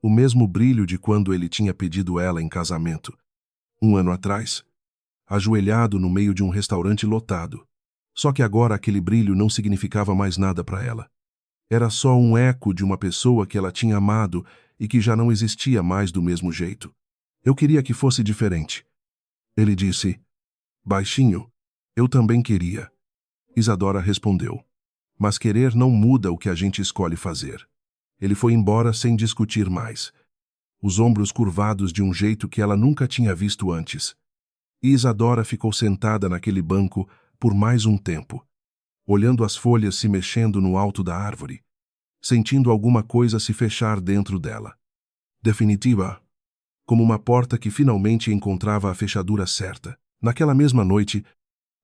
O mesmo brilho de quando ele tinha pedido ela em casamento, 1 ano atrás, ajoelhado no meio de um restaurante lotado. Só que agora aquele brilho não significava mais nada para ela. Era só um eco de uma pessoa que ela tinha amado e que já não existia mais do mesmo jeito. Eu queria que fosse diferente. Ele disse, baixinho. Eu também queria. Isadora respondeu. Mas querer não muda o que a gente escolhe fazer. Ele foi embora sem discutir mais, os ombros curvados de um jeito que ela nunca tinha visto antes. E Isadora ficou sentada naquele banco por mais um tempo, olhando as folhas se mexendo no alto da árvore, sentindo alguma coisa se fechar dentro dela. Definitiva, como uma porta que finalmente encontrava a fechadura certa. Naquela mesma noite,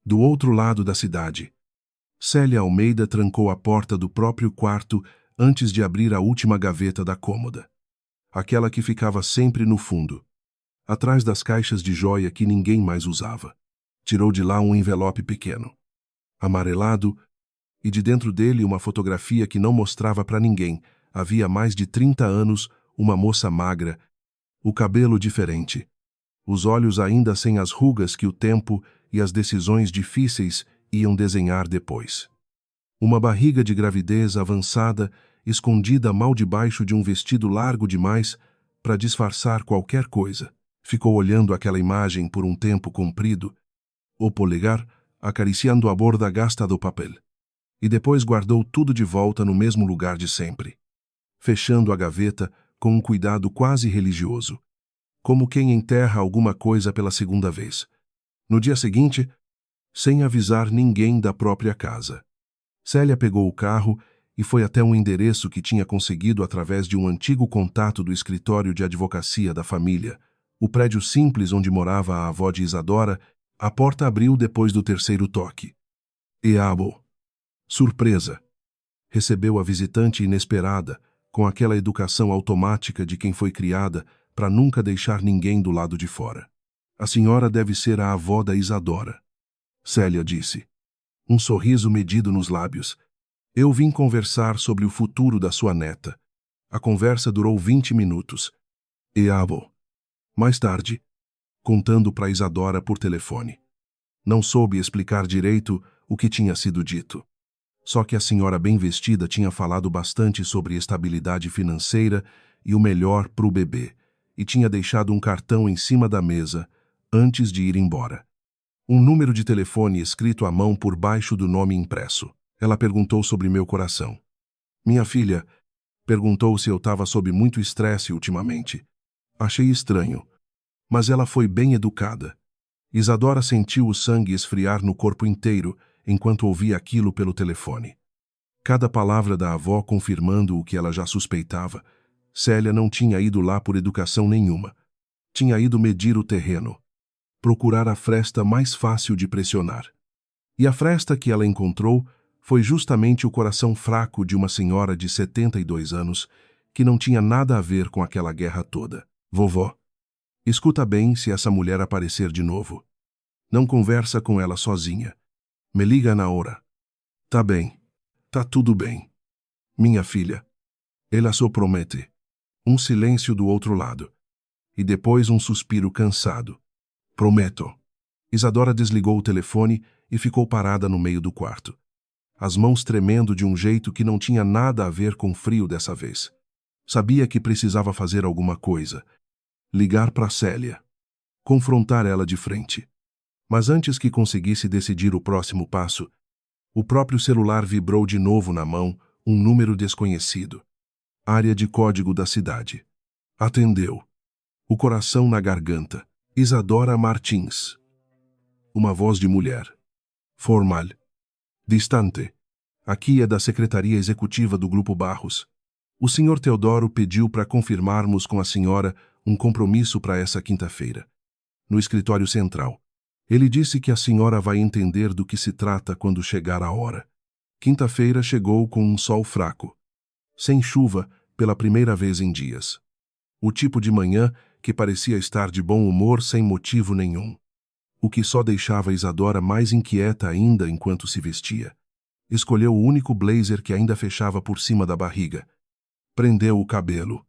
do outro lado da cidade, Célia Almeida trancou a porta do próprio quarto antes de abrir a última gaveta da cômoda, aquela que ficava sempre no fundo, atrás das caixas de joia que ninguém mais usava. Tirou de lá um envelope pequeno, amarelado, e de dentro dele uma fotografia que não mostrava para ninguém. Havia mais de 30 anos, uma moça magra, o cabelo diferente, os olhos ainda sem as rugas que o tempo e as decisões difíceis iam desenhar depois. Uma barriga de gravidez avançada, escondida mal debaixo de um vestido largo demais para disfarçar qualquer coisa. Ficou olhando aquela imagem por um tempo comprido, o polegar acariciando a borda gasta do papel, e depois guardou tudo de volta no mesmo lugar de sempre, fechando a gaveta com um cuidado quase religioso, como quem enterra alguma coisa pela segunda vez. No dia seguinte, sem avisar ninguém da própria casa, Célia pegou o carro e foi até um endereço que tinha conseguido através de um antigo contato do escritório de advocacia da família, o prédio simples onde morava a avó de Isadora. A porta abriu depois do terceiro toque. E abo, surpresa, recebeu a visitante inesperada, com aquela educação automática de quem foi criada para nunca deixar ninguém do lado de fora. A senhora deve ser a avó da Isadora, Célia disse. Um sorriso medido nos lábios. Eu vim conversar sobre o futuro da sua neta. A conversa durou 20 minutos. E abo. Mais tarde, contando para Isadora por telefone. Não soube explicar direito o que tinha sido dito. Só que a senhora bem vestida tinha falado bastante sobre estabilidade financeira e o melhor para o bebê, e tinha deixado um cartão em cima da mesa antes de ir embora. Um número de telefone escrito à mão por baixo do nome impresso. Ela perguntou sobre meu coração. Minha filha perguntou se eu estava sob muito estresse ultimamente. Achei estranho, mas ela foi bem educada. Isadora sentiu o sangue esfriar no corpo inteiro enquanto ouvia aquilo pelo telefone. Cada palavra da avó confirmando o que ela já suspeitava. Célia não tinha ido lá por educação nenhuma. Tinha ido medir o terreno, procurar a fresta mais fácil de pressionar. E a fresta que ela encontrou foi justamente o coração fraco de uma senhora de 72 anos que não tinha nada a ver com aquela guerra toda. Vovó, escuta bem se essa mulher aparecer de novo. Não conversa com ela sozinha. Me liga na hora. Tá bem. Tá tudo bem. Minha filha. Ela só promete. Um silêncio do outro lado. E depois um suspiro cansado. Prometo. Isadora desligou o telefone e ficou parada no meio do quarto. As mãos tremendo de um jeito que não tinha nada a ver com frio dessa vez. Sabia que precisava fazer alguma coisa. Ligar para Célia. Confrontar ela de frente. Mas antes que conseguisse decidir o próximo passo, o próprio celular vibrou de novo na mão, um número desconhecido. Área de código da cidade. Atendeu. O coração na garganta. Isadora Martins. Uma voz de mulher. Formal. Distante. Aqui é da Secretaria Executiva do Grupo Barros. O Sr. Teodoro pediu para confirmarmos com a senhora um compromisso para essa quinta-feira, no escritório central. Ele disse que a senhora vai entender do que se trata quando chegar a hora. Quinta-feira chegou com um sol fraco, sem chuva pela primeira vez em dias. O tipo de manhã que parecia estar de bom humor sem motivo nenhum. O que só deixava Isadora mais inquieta ainda enquanto se vestia. Escolheu o único blazer que ainda fechava por cima da barriga. Prendeu o cabelo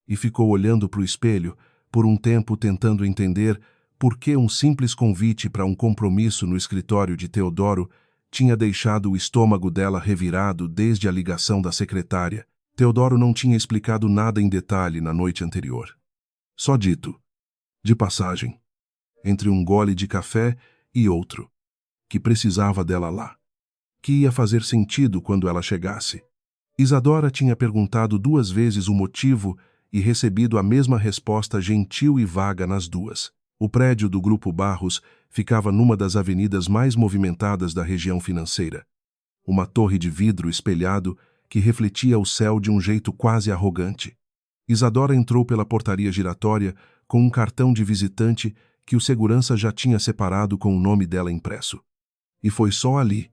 e ficou olhando para o espelho por um tempo tentando entender por que um simples convite para um compromisso no escritório de Teodoro tinha deixado o estômago dela revirado desde a ligação da secretária. Teodoro não tinha explicado nada em detalhe na noite anterior. Só dito, de passagem, entre um gole de café e outro, que precisava dela lá, que ia fazer sentido quando ela chegasse. Isadora tinha perguntado 2 vezes o motivo e recebido a mesma resposta gentil e vaga nas duas. O prédio do Grupo Barros ficava numa das avenidas mais movimentadas da região financeira. Uma torre de vidro espelhado que refletia o céu de um jeito quase arrogante. Isadora entrou pela portaria giratória com um cartão de visitante que o segurança já tinha separado com o nome dela impresso. E foi só ali,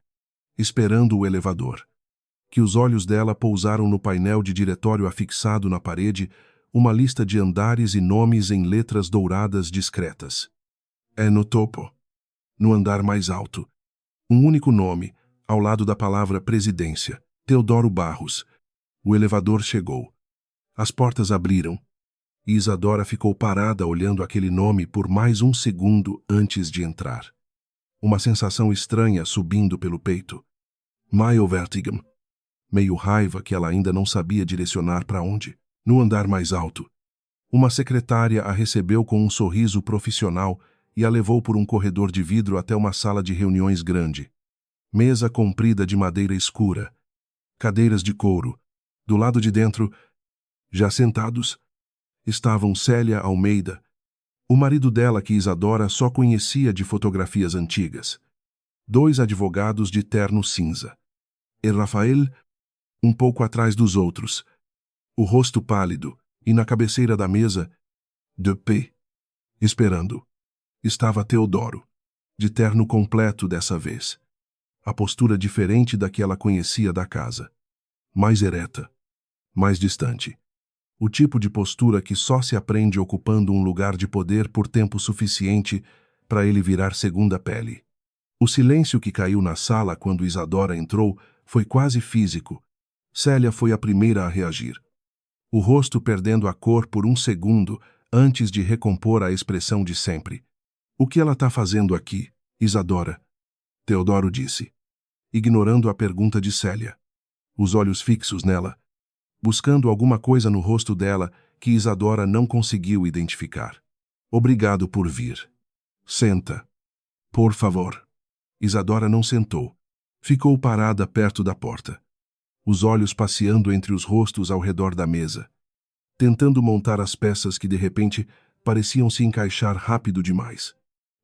esperando o elevador, que os olhos dela pousaram no painel de diretório afixado na parede, uma lista de andares e nomes em letras douradas discretas. É no topo, no andar mais alto. Um único nome, ao lado da palavra presidência, Teodoro Barros. O elevador chegou. As portas abriram. e Isadora ficou parada olhando aquele nome por mais um segundo antes de entrar. Uma sensação estranha subindo pelo peito. Maiovertigem. Meio raiva que ela ainda não sabia direcionar para onde. No andar mais alto, uma secretária a recebeu com um sorriso profissional e a levou por um corredor de vidro até uma sala de reuniões grande. Mesa comprida de madeira escura. Cadeiras de couro. Do lado de dentro, já sentados, estavam Célia Almeida, o marido dela que Isadora só conhecia de fotografias antigas. 2 advogados de terno cinza. E Rafael, um pouco atrás dos outros, o rosto pálido, e na cabeceira da mesa, de pé, esperando, estava Teodoro, de terno completo dessa vez. A postura diferente da que ela conhecia da casa. Mais ereta, mais distante. O tipo de postura que só se aprende ocupando um lugar de poder por tempo suficiente para ele virar segunda pele. O silêncio que caiu na sala quando Isadora entrou foi quase físico. Célia foi a primeira a reagir. O rosto perdendo a cor por um segundo antes de recompor a expressão de sempre. O que ela está fazendo aqui, Isadora? Teodoro disse, ignorando a pergunta de Célia. Os olhos fixos nela, buscando alguma coisa no rosto dela que Isadora não conseguiu identificar. Obrigado por vir. Senta. Por favor. Isadora não sentou. Ficou parada perto da porta, os olhos passeando entre os rostos ao redor da mesa, tentando montar as peças que de repente pareciam se encaixar rápido demais.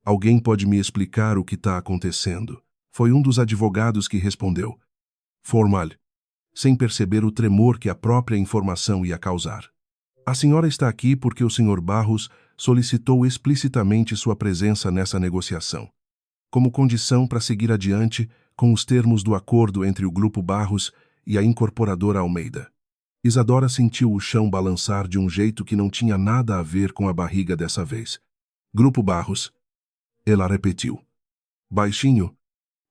Alguém pode me explicar o que está acontecendo? Foi um dos advogados que respondeu. Formal, sem perceber o tremor que a própria informação ia causar. A senhora está aqui porque o Sr. Barros solicitou explicitamente sua presença nessa negociação, como condição para seguir adiante com os termos do acordo entre o Grupo Barros e a incorporadora Almeida. Isadora sentiu o chão balançar de um jeito que não tinha nada a ver com a barriga dessa vez. Grupo Barros. Ela repetiu. Baixinho,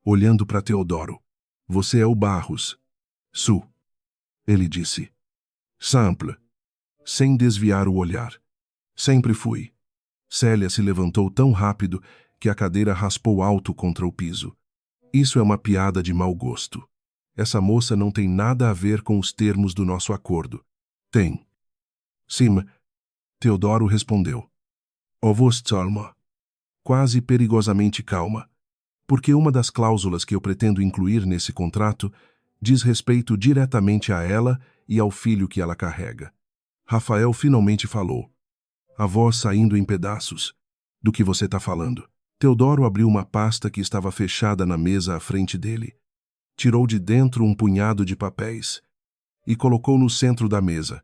olhando para Teodoro. Você é o Barros. Su. Ele disse. Simple. Sem desviar o olhar. Sempre fui. Célia se levantou tão rápido que a cadeira raspou alto contra o piso. Isso é uma piada de mau gosto. Essa moça não tem nada a ver com os termos do nosso acordo. Tem. Sim, Teodoro respondeu. Ovos calma. Quase perigosamente calma. Porque uma das cláusulas que eu pretendo incluir nesse contrato diz respeito diretamente a ela e ao filho que ela carrega. Rafael finalmente falou. A voz saindo em pedaços. Do que você está falando? Teodoro abriu uma pasta que estava fechada na mesa à frente dele. Tirou de dentro um punhado de papéis e colocou no centro da mesa,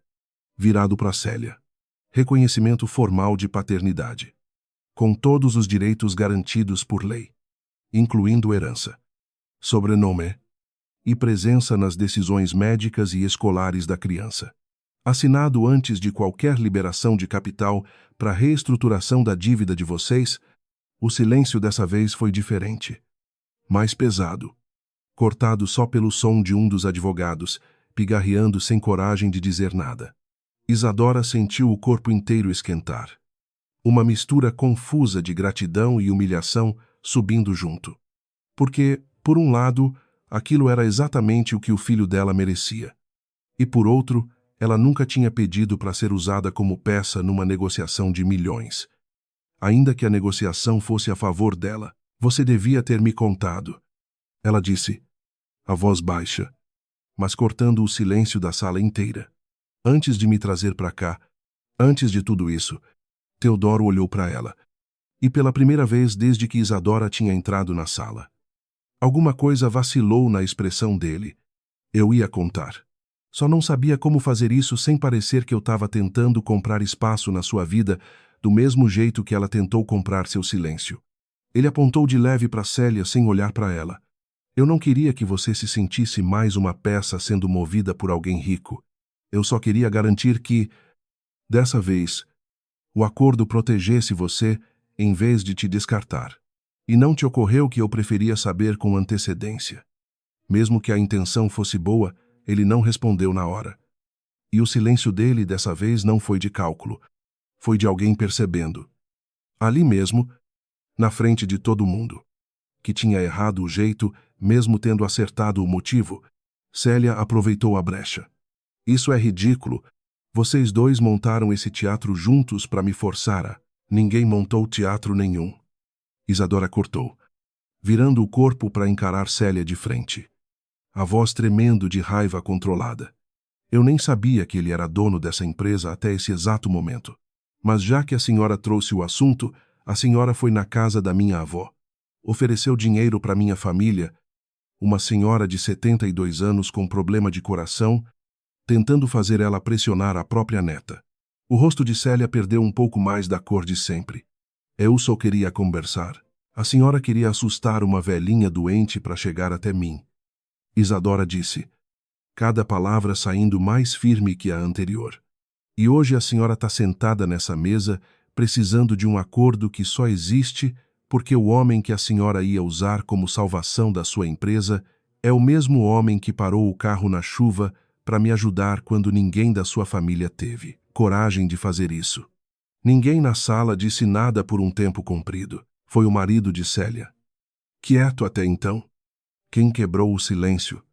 virado para Célia. Reconhecimento formal de paternidade, com todos os direitos garantidos por lei, incluindo herança, sobrenome e presença nas decisões médicas e escolares da criança. Assinado antes de qualquer liberação de capital para reestruturação da dívida de vocês, o silêncio dessa vez foi diferente, mais pesado, cortado só pelo som de um dos advogados, pigarreando sem coragem de dizer nada. Isadora sentiu o corpo inteiro esquentar. Uma mistura confusa de gratidão e humilhação subindo junto. Porque, por um lado, aquilo era exatamente o que o filho dela merecia. E por outro, ela nunca tinha pedido para ser usada como peça numa negociação de milhões. Ainda que a negociação fosse a favor dela, você devia ter me contado. Ela disse, a voz baixa, mas cortando o silêncio da sala inteira. Antes de me trazer para cá, antes de tudo isso, Teodoro olhou para ela. E pela primeira vez desde que Isadora tinha entrado na sala. Alguma coisa vacilou na expressão dele. Eu ia contar. Só não sabia como fazer isso sem parecer que eu estava tentando comprar espaço na sua vida do mesmo jeito que ela tentou comprar seu silêncio. Ele apontou de leve para Célia sem olhar para ela. Eu não queria que você se sentisse mais uma peça sendo movida por alguém rico. Eu só queria garantir que, dessa vez, o acordo protegesse você em vez de te descartar. E não te ocorreu que eu preferia saber com antecedência. Mesmo que a intenção fosse boa, ele não respondeu na hora. E o silêncio dele dessa vez não foi de cálculo. Foi de alguém percebendo, ali mesmo, na frente de todo mundo, que tinha errado o jeito, mesmo tendo acertado o motivo. Célia aproveitou a brecha. Isso é ridículo. Vocês dois montaram esse teatro juntos para me forçar a... Ninguém montou teatro nenhum. Isadora cortou, virando o corpo para encarar Célia de frente, a voz tremendo de raiva controlada. Eu nem sabia que ele era dono dessa empresa até esse exato momento. Mas já que a senhora trouxe o assunto, a senhora foi na casa da minha avó. Ofereceu dinheiro para minha família, uma senhora de 72 anos com problema de coração, tentando fazer ela pressionar a própria neta. O rosto de Célia perdeu um pouco mais da cor de sempre. Eu só queria conversar. A senhora queria assustar uma velhinha doente para chegar até mim. Isadora disse, cada palavra saindo mais firme que a anterior. E hoje a senhora está sentada nessa mesa, precisando de um acordo que só existe porque o homem que a senhora ia usar como salvação da sua empresa é o mesmo homem que parou o carro na chuva para me ajudar quando ninguém da sua família teve coragem de fazer isso. Ninguém na sala disse nada por um tempo comprido. Foi o marido de Célia. Quieto até então. Quem quebrou o silêncio,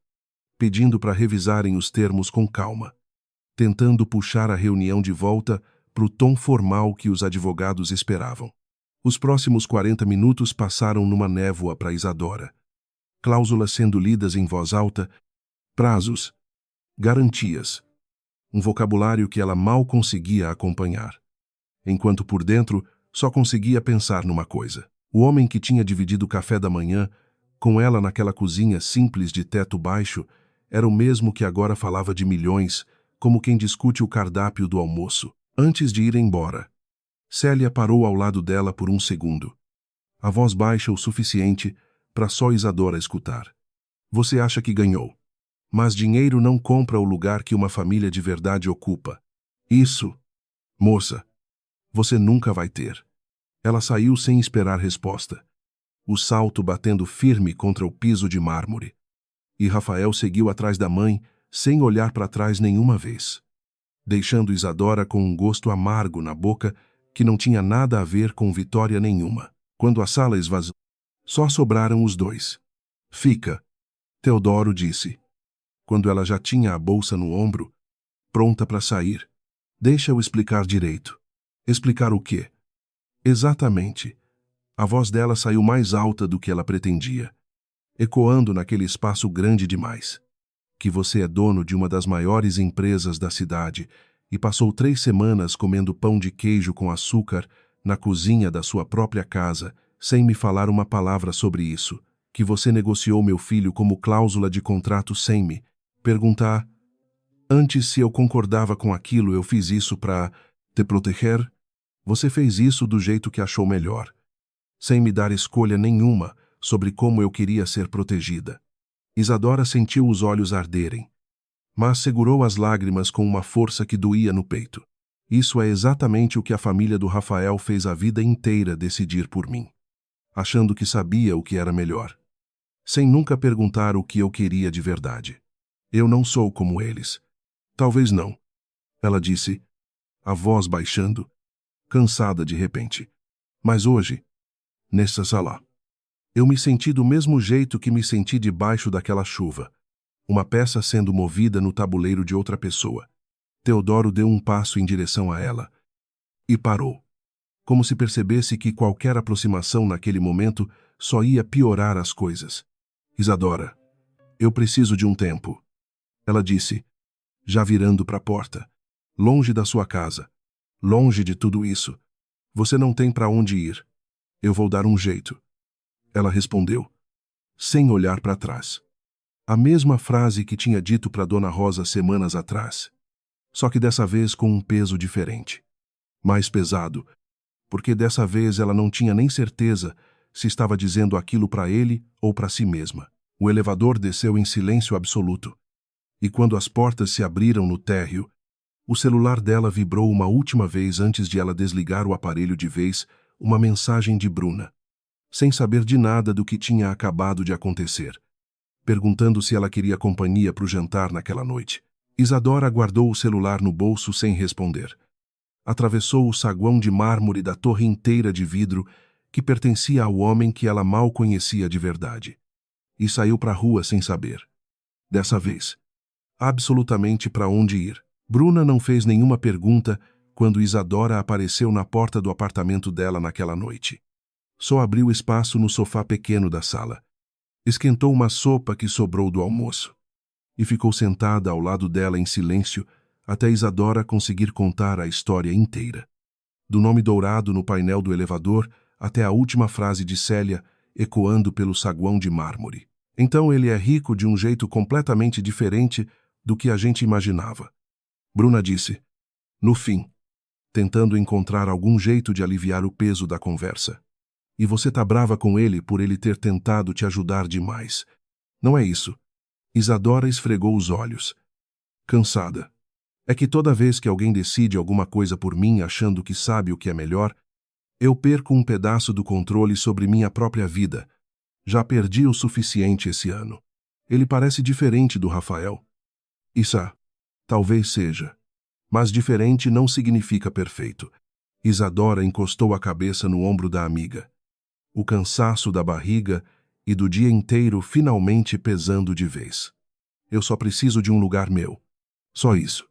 pedindo para revisarem os termos com calma, tentando puxar a reunião de volta para o tom formal que os advogados esperavam. Os próximos 40 minutos passaram numa névoa para Isadora. Cláusulas sendo lidas em voz alta, prazos, garantias, um vocabulário que ela mal conseguia acompanhar. Enquanto por dentro só conseguia pensar numa coisa. O homem que tinha dividido o café da manhã com ela naquela cozinha simples de teto baixo era o mesmo que agora falava de milhões, como quem discute o cardápio do almoço. Antes de ir embora, Célia parou ao lado dela por um segundo. A voz baixa o suficiente para só Isadora escutar. Você acha que ganhou. Mas dinheiro não compra o lugar que uma família de verdade ocupa. Isso, moça, você nunca vai ter. Ela saiu sem esperar resposta, o salto batendo firme contra o piso de mármore. E Rafael seguiu atrás da mãe, sem olhar para trás nenhuma vez, deixando Isadora com um gosto amargo na boca que não tinha nada a ver com vitória nenhuma. Quando a sala esvaziou, só sobraram os dois. Fica, Teodoro disse, quando ela já tinha a bolsa no ombro, pronta para sair. Deixa eu explicar direito. Explicar o quê? Exatamente. A voz dela saiu mais alta do que ela pretendia, ecoando naquele espaço grande demais. Que você é dono de uma das maiores empresas da cidade e passou 3 semanas comendo pão de queijo com açúcar na cozinha da sua própria casa, sem me falar uma palavra sobre isso. Que você negociou meu filho como cláusula de contrato sem me perguntar. Antes, se eu concordava com aquilo, eu fiz isso para te proteger. Você fez isso do jeito que achou melhor, sem me dar escolha nenhuma sobre como eu queria ser protegida. Isadora sentiu os olhos arderem, mas segurou as lágrimas com uma força que doía no peito. Isso é exatamente o que a família do Rafael fez a vida inteira decidir por mim, achando que sabia o que era melhor, sem nunca perguntar o que eu queria de verdade. Eu não sou como eles. Talvez não, ela disse, a voz baixando, cansada de repente. Mas hoje, nessa sala, eu me senti do mesmo jeito que me senti debaixo daquela chuva, uma peça sendo movida no tabuleiro de outra pessoa. Teodoro deu um passo em direção a ela e parou, como se percebesse que qualquer aproximação naquele momento só ia piorar as coisas. Isadora, eu preciso de um tempo, ela disse, já virando para a porta. Longe da sua casa, longe de tudo isso. Você não tem para onde ir. Eu vou dar um jeito. Ela respondeu, sem olhar para trás. A mesma frase que tinha dito para Dona Rosa semanas atrás, só que dessa vez com um peso diferente. Mais pesado, porque dessa vez ela não tinha nem certeza se estava dizendo aquilo para ele ou para si mesma. O elevador desceu em silêncio absoluto, e quando as portas se abriram no térreo, o celular dela vibrou uma última vez antes de ela desligar o aparelho de vez, uma mensagem de Bruna, sem saber de nada do que tinha acabado de acontecer, perguntando se ela queria companhia para o jantar naquela noite. Isadora guardou o celular no bolso sem responder. Atravessou o saguão de mármore da torre inteira de vidro que pertencia ao homem que ela mal conhecia de verdade. E saiu para a rua sem saber. Dessa vez, absolutamente para onde ir. Bruna não fez nenhuma pergunta quando Isadora apareceu na porta do apartamento dela naquela noite. Só abriu espaço no sofá pequeno da sala. Esquentou uma sopa que sobrou do almoço. E ficou sentada ao lado dela em silêncio até Isadora conseguir contar a história inteira. Do nome dourado no painel do elevador até a última frase de Célia ecoando pelo saguão de mármore. Então ele é rico de um jeito completamente diferente do que a gente imaginava. Bruna disse, no fim, tentando encontrar algum jeito de aliviar o peso da conversa. E você tá brava com ele por ele ter tentado te ajudar demais. Não é isso. Isadora esfregou os olhos. Cansada. É que toda vez que alguém decide alguma coisa por mim achando que sabe o que é melhor, eu perco um pedaço do controle sobre minha própria vida. Já perdi o suficiente esse ano. Ele parece diferente do Rafael. Talvez seja. Mas diferente não significa perfeito. Isadora encostou a cabeça no ombro da amiga. O cansaço da barriga e do dia inteiro finalmente pesando de vez. Eu só preciso de um lugar meu. Só isso.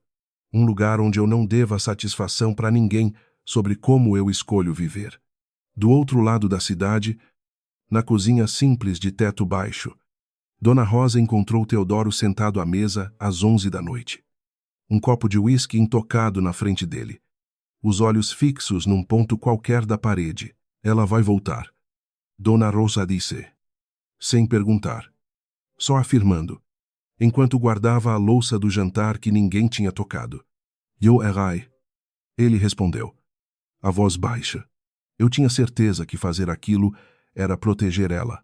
Um lugar onde eu não deva satisfação para ninguém sobre como eu escolho viver. Do outro lado da cidade, na cozinha simples de teto baixo, Dona Rosa encontrou Teodoro sentado à mesa às 11 da noite. Um copo de uísque intocado na frente dele. Os olhos fixos num ponto qualquer da parede. Ela vai voltar. Dona Rosa disse. Sem perguntar. Só afirmando. Enquanto guardava a louça do jantar que ninguém tinha tocado. Eu errai. Ele respondeu. A voz baixa. Eu tinha certeza que fazer aquilo era proteger ela.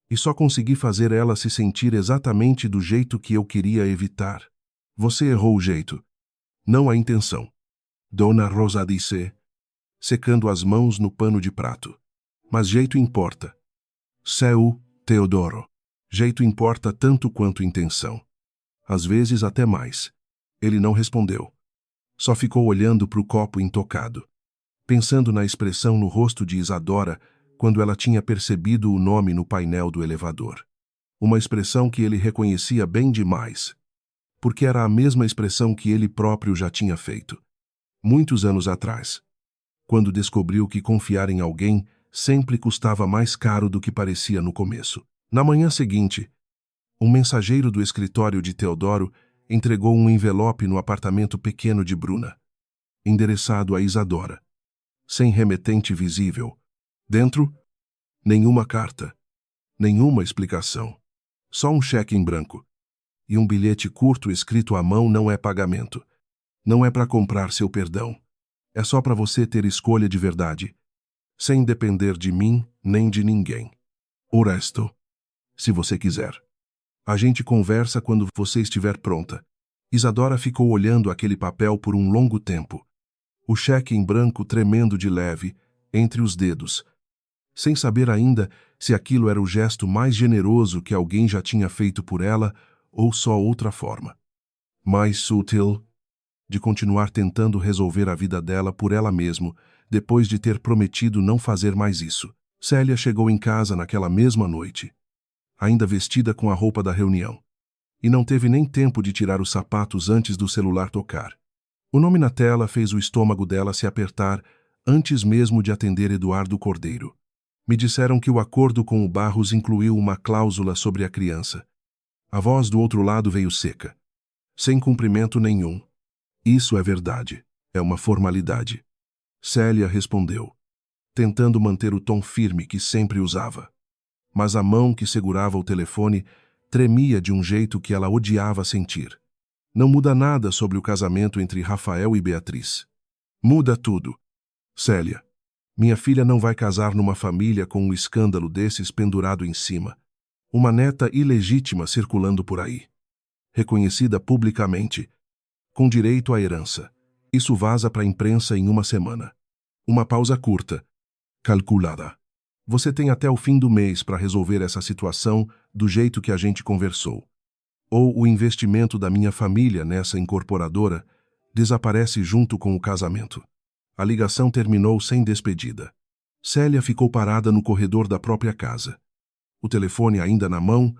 E só consegui fazer ela se sentir exatamente do jeito que eu queria evitar. Você errou o jeito. Não a intenção. Dona Rosa disse, secando as mãos no pano de prato. Mas jeito importa. Seu, Teodoro. Jeito importa tanto quanto intenção. Às vezes até mais. Ele não respondeu. Só ficou olhando para o copo intocado. Pensando na expressão no rosto de Isadora quando ela tinha percebido o nome no painel do elevador. Uma expressão que ele reconhecia bem demais. Porque era a mesma expressão que ele próprio já tinha feito. Muitos anos atrás. Quando descobriu que confiar em alguém sempre custava mais caro do que parecia no começo. Na manhã seguinte, um mensageiro do escritório de Teodoro entregou um envelope no apartamento pequeno de Bruna, endereçado a Isadora, sem remetente visível. Dentro, nenhuma carta, nenhuma explicação, só um cheque em branco e um bilhete curto escrito à mão não é pagamento. Não é para comprar seu perdão. É só para você ter escolha de verdade, sem depender de mim nem de ninguém. O resto, se você quiser. A gente conversa quando você estiver pronta. Isadora ficou olhando aquele papel por um longo tempo. O cheque em branco tremendo de leve, entre os dedos, sem saber ainda se aquilo era o gesto mais generoso que alguém já tinha feito por ela ou só outra forma. Mais sutil, de continuar tentando resolver a vida dela por ela mesma, depois de ter prometido não fazer mais isso. Célia chegou em casa naquela mesma noite, ainda vestida com a roupa da reunião, e não teve nem tempo de tirar os sapatos antes do celular tocar. O nome na tela fez o estômago dela se apertar antes mesmo de atender Eduardo Cordeiro. Me disseram que o acordo com o Barros incluiu uma cláusula sobre a criança. A voz do outro lado veio seca. Sem cumprimento nenhum. Isso é verdade. É uma formalidade. Célia respondeu, tentando manter o tom firme que sempre usava. Mas a mão que segurava o telefone tremia de um jeito que ela odiava sentir. Não muda nada sobre o casamento entre Rafael e Beatriz. Muda tudo. Célia, minha filha não vai casar numa família com um escândalo desses pendurado em cima. Uma neta ilegítima circulando por aí. Reconhecida publicamente, com direito à herança. Isso vaza para a imprensa em uma semana. Uma pausa curta, calculada. Você tem até o fim do mês para resolver essa situação do jeito que a gente conversou. Ou o investimento da minha família nessa incorporadora desaparece junto com o casamento. A ligação terminou sem despedida. Célia ficou parada no corredor da própria casa. O telefone ainda na mão,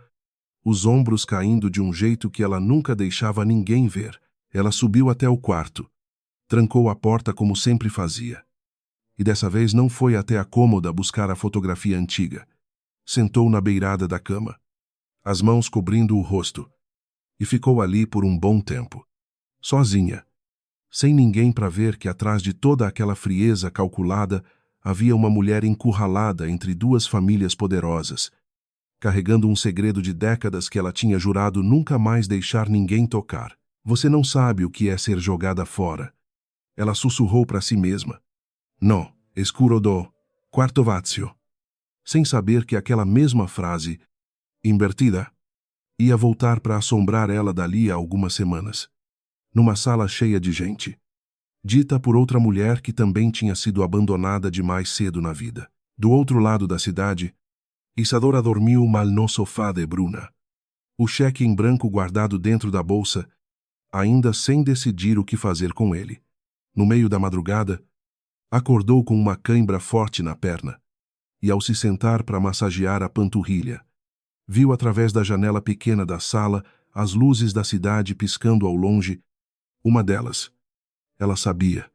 os ombros caindo de um jeito que ela nunca deixava ninguém ver. Ela subiu até o quarto, trancou a porta como sempre fazia. E dessa vez não foi até a cômoda buscar a fotografia antiga. Sentou na beirada da cama, as mãos cobrindo o rosto, e ficou ali por um bom tempo. Sozinha, sem ninguém para ver que atrás de toda aquela frieza calculada havia uma mulher encurralada entre duas famílias poderosas, carregando um segredo de décadas que ela tinha jurado nunca mais deixar ninguém tocar. Você não sabe o que é ser jogada fora. Ela sussurrou para si mesma. No, escuro do quarto vazio. Sem saber que aquela mesma frase, invertida, ia voltar para assombrar ela dali a algumas semanas. Numa sala cheia de gente, dita por outra mulher que também tinha sido abandonada demais cedo na vida. Do outro lado da cidade, Isadora dormiu mal no sofá de Bruna. O cheque em branco guardado dentro da bolsa, ainda sem decidir o que fazer com ele. No meio da madrugada, acordou com uma cãibra forte na perna, e ao se sentar para massagear a panturrilha, viu através da janela pequena da sala as luzes da cidade piscando ao longe. Uma delas, ela sabia,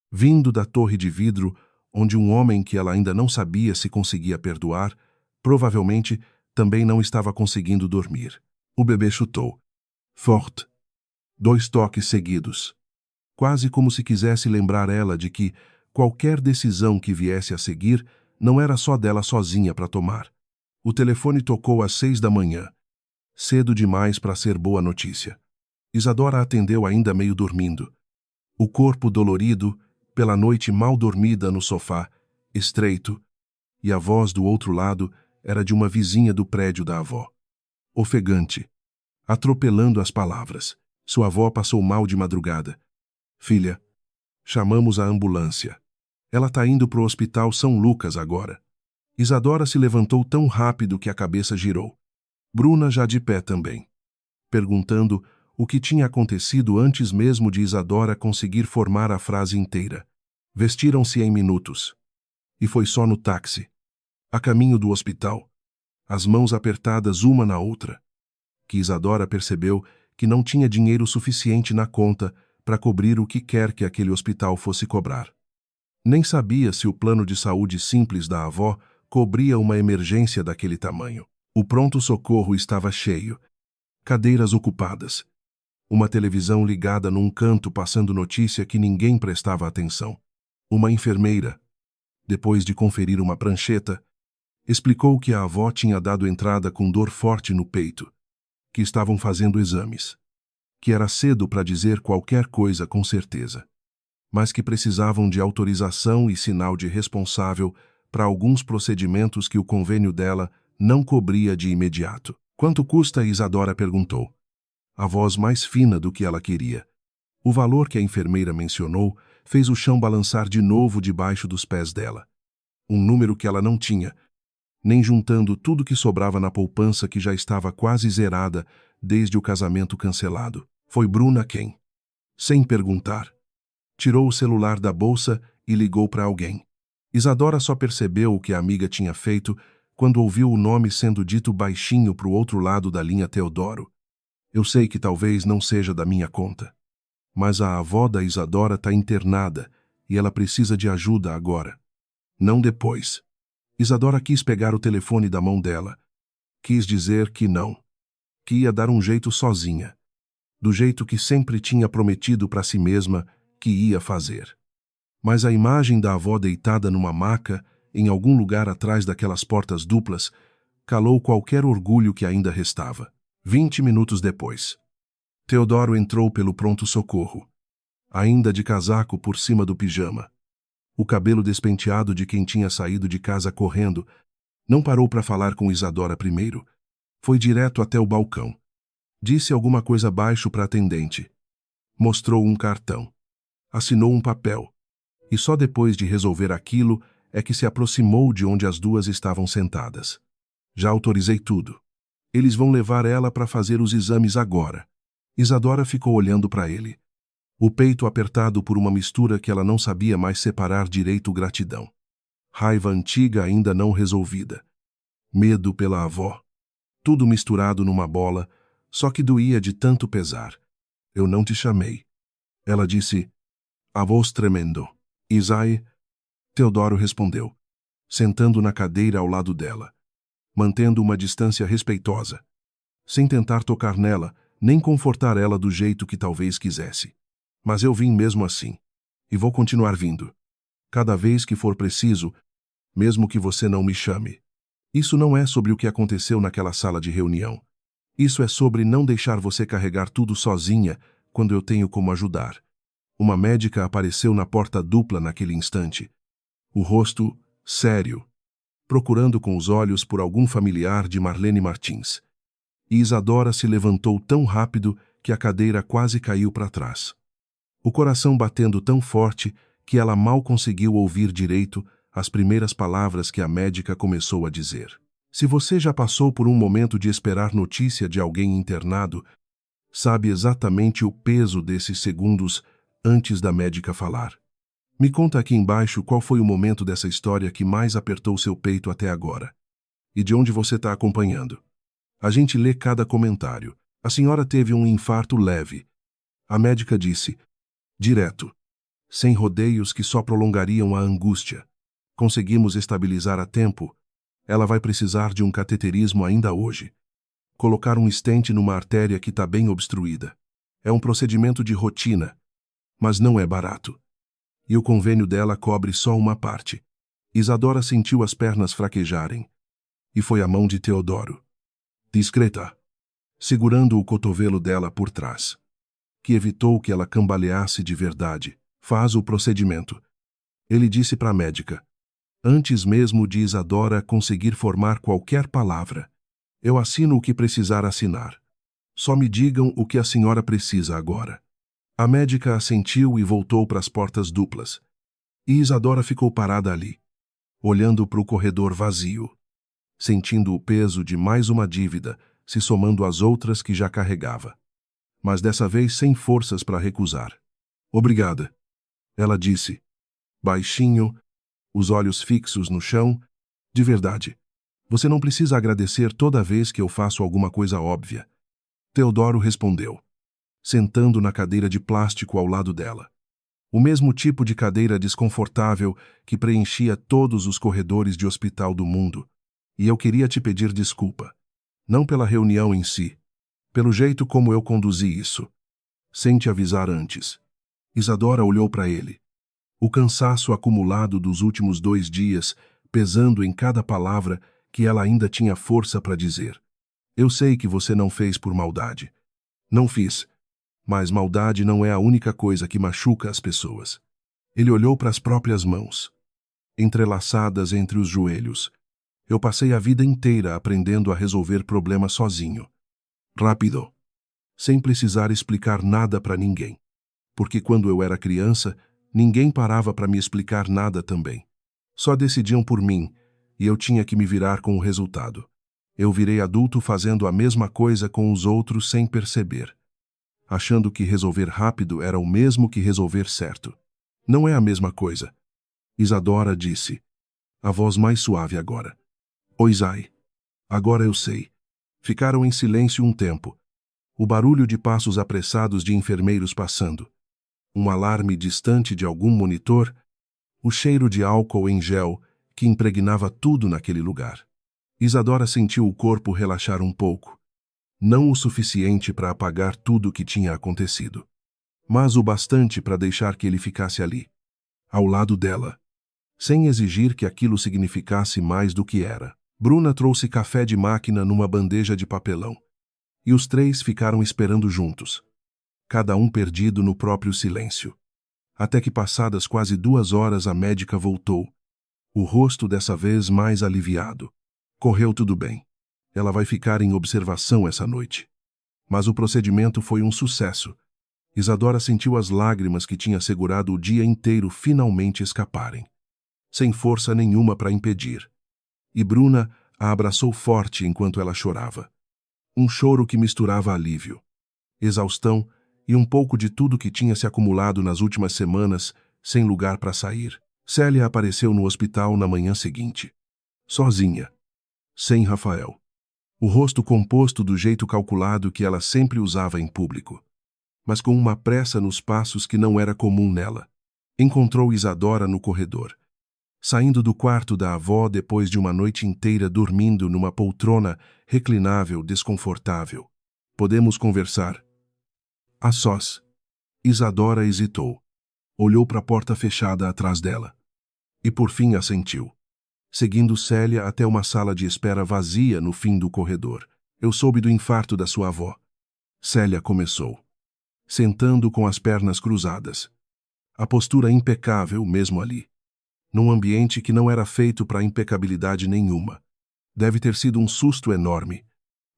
vindo da torre de vidro, onde um homem que ela ainda não sabia se conseguia perdoar, provavelmente também não estava conseguindo dormir. O bebê chutou. Forte. 2 toques seguidos. Quase como se quisesse lembrar ela de que qualquer decisão que viesse a seguir não era só dela sozinha para tomar. O telefone tocou às 6 da manhã. Cedo demais para ser boa notícia. Isadora atendeu ainda meio dormindo. O corpo dolorido, pela noite mal dormida no sofá, estreito, e a voz do outro lado era de uma vizinha do prédio da avó. Ofegante, atropelando as palavras. Sua avó passou mal de madrugada. Filha, chamamos a ambulância. Ela tá indo pro hospital São Lucas agora. Isadora se levantou tão rápido que a cabeça girou. Bruna já de pé também, perguntando o que tinha acontecido antes mesmo de Isadora conseguir formar a frase inteira. Vestiram-se em minutos. E foi só no táxi, a caminho do hospital, as mãos apertadas uma na outra, que Isadora percebeu que não tinha dinheiro suficiente na conta para cobrir o que quer que aquele hospital fosse cobrar. Nem sabia se o plano de saúde simples da avó cobria uma emergência daquele tamanho. O pronto-socorro estava cheio, cadeiras ocupadas, uma televisão ligada num canto passando notícia que ninguém prestava atenção. Uma enfermeira, depois de conferir uma prancheta, explicou que a avó tinha dado entrada com dor forte no peito, que estavam fazendo exames, que era cedo para dizer qualquer coisa com certeza, mas que precisavam de autorização e sinal de responsável para alguns procedimentos que o convênio dela não cobria de imediato. Quanto custa? Isadora perguntou, a voz mais fina do que ela queria. O valor que a enfermeira mencionou fez o chão balançar de novo debaixo dos pés dela. Um número que ela não tinha, nem juntando tudo que sobrava na poupança que já estava quase zerada desde o casamento cancelado. Foi Bruna quem, sem perguntar, tirou o celular da bolsa e ligou para alguém. Isadora só percebeu o que a amiga tinha feito quando ouviu o nome sendo dito baixinho para o outro lado da linha Teodoro. Eu sei que talvez não seja da minha conta, mas a avó da Isadora está internada e ela precisa de ajuda agora, não depois. Isadora quis pegar o telefone da mão dela. Quis dizer que não, que ia dar um jeito sozinha, do jeito que sempre tinha prometido para si mesma que ia fazer. Mas a imagem da avó deitada numa maca, em algum lugar atrás daquelas portas duplas, calou qualquer orgulho que ainda restava. 20 minutos depois, Teodoro entrou pelo pronto-socorro, ainda de casaco por cima do pijama. O cabelo despenteado de quem tinha saído de casa correndo, não parou para falar com Isadora primeiro. Foi direto até o balcão. Disse alguma coisa baixo para a atendente. Mostrou um cartão. Assinou um papel. E só depois de resolver aquilo é que se aproximou de onde as duas estavam sentadas. Já autorizei tudo. Eles vão levar ela para fazer os exames agora. Isadora ficou olhando para ele. O peito apertado por uma mistura que ela não sabia mais separar direito. Gratidão. Raiva antiga ainda não resolvida. Medo pela avó. Tudo misturado numa bola, só que doía de tanto pesar. Eu não te chamei. Ela disse, a voz tremendo. Isai, Teodoro respondeu, sentando na cadeira ao lado dela, mantendo uma distância respeitosa, sem tentar tocar nela, nem confortar ela do jeito que talvez quisesse. Mas eu vim mesmo assim. E vou continuar vindo. Cada vez que for preciso, mesmo que você não me chame. Isso não é sobre o que aconteceu naquela sala de reunião. Isso é sobre não deixar você carregar tudo sozinha quando eu tenho como ajudar. Uma médica apareceu na porta dupla naquele instante. O rosto sério, procurando com os olhos por algum familiar de Marlene Martins. E Isadora se levantou tão rápido que a cadeira quase caiu para trás. O coração batendo tão forte que ela mal conseguiu ouvir direito as primeiras palavras que a médica começou a dizer. Se você já passou por um momento de esperar notícia de alguém internado, sabe exatamente o peso desses segundos antes da médica falar. Me conta aqui embaixo qual foi o momento dessa história que mais apertou seu peito até agora. E de onde você está acompanhando. A gente lê cada comentário. A senhora teve um infarto leve. A médica disse, direto, sem rodeios que só prolongariam a angústia. Conseguimos estabilizar a tempo. Ela vai precisar de um cateterismo ainda hoje. Colocar um stent numa artéria que está bem obstruída. É um procedimento de rotina, mas não é barato. E o convênio dela cobre só uma parte. Isadora sentiu as pernas fraquejarem. E foi a mão de Teodoro, discreta, segurando o cotovelo dela por trás, que evitou que ela cambaleasse de verdade. Faz o procedimento. Ele disse para a médica, antes mesmo de Isadora conseguir formar qualquer palavra. Eu assino o que precisar assinar. Só me digam o que a senhora precisa agora. A médica assentiu e voltou para as portas duplas. E Isadora ficou parada ali, olhando para o corredor vazio, sentindo o peso de mais uma dívida se somando às outras que já carregava. Mas dessa vez sem forças para recusar. Obrigada, ela disse, baixinho, os olhos fixos no chão. De verdade, você não precisa agradecer toda vez que eu faço alguma coisa óbvia. Teodoro respondeu, sentando na cadeira de plástico ao lado dela. O mesmo tipo de cadeira desconfortável que preenchia todos os corredores de hospital do mundo. E eu queria te pedir desculpa. Não pela reunião em si, pelo jeito como eu conduzi isso. Sem te avisar antes. Isadora olhou para ele. O cansaço acumulado dos últimos 2 dias, pesando em cada palavra que ela ainda tinha força para dizer. Eu sei que você não fez por maldade. Não fiz. Mas maldade não é a única coisa que machuca as pessoas. Ele olhou para as próprias mãos, entrelaçadas entre os joelhos. Eu passei a vida inteira aprendendo a resolver problemas sozinho. Rápido. Sem precisar explicar nada para ninguém. Porque quando eu era criança, ninguém parava para me explicar nada também. Só decidiam por mim, e eu tinha que me virar com o resultado. Eu virei adulto fazendo a mesma coisa com os outros sem perceber, achando que resolver rápido era o mesmo que resolver certo. Não é a mesma coisa. Isadora disse, a voz mais suave agora. Isai. Agora eu sei. Ficaram em silêncio um tempo. O barulho de passos apressados de enfermeiros passando. Um alarme distante de algum monitor. O cheiro de álcool em gel que impregnava tudo naquele lugar. Isadora sentiu o corpo relaxar um pouco. Não o suficiente para apagar tudo o que tinha acontecido, mas o bastante para deixar que ele ficasse ali, ao lado dela, sem exigir que aquilo significasse mais do que era. Bruna trouxe café de máquina numa bandeja de papelão, e os 3 ficaram esperando juntos, cada um perdido no próprio silêncio. Até que passadas quase 2 horas a médica voltou, o rosto dessa vez mais aliviado. Correu tudo bem. Ela vai ficar em observação essa noite. Mas o procedimento foi um sucesso. Isadora sentiu as lágrimas que tinha segurado o dia inteiro finalmente escaparem, sem força nenhuma para impedir. E Bruna a abraçou forte enquanto ela chorava. Um choro que misturava alívio, exaustão e um pouco de tudo que tinha se acumulado nas últimas semanas, sem lugar para sair. Célia apareceu no hospital na manhã seguinte. Sozinha. Sem Rafael. O rosto composto do jeito calculado que ela sempre usava em público. Mas com uma pressa nos passos que não era comum nela. Encontrou Isadora no corredor. Saindo do quarto da avó depois de uma noite inteira dormindo numa poltrona reclinável, desconfortável. Podemos conversar? A sós. Isadora hesitou. Olhou para a porta fechada atrás dela. E por fim assentiu. Seguindo Célia até uma sala de espera vazia no fim do corredor. Eu soube do infarto da sua avó. Célia começou. Sentando com as pernas cruzadas. A postura impecável mesmo ali. Num ambiente que não era feito para impecabilidade nenhuma. Deve ter sido um susto enorme.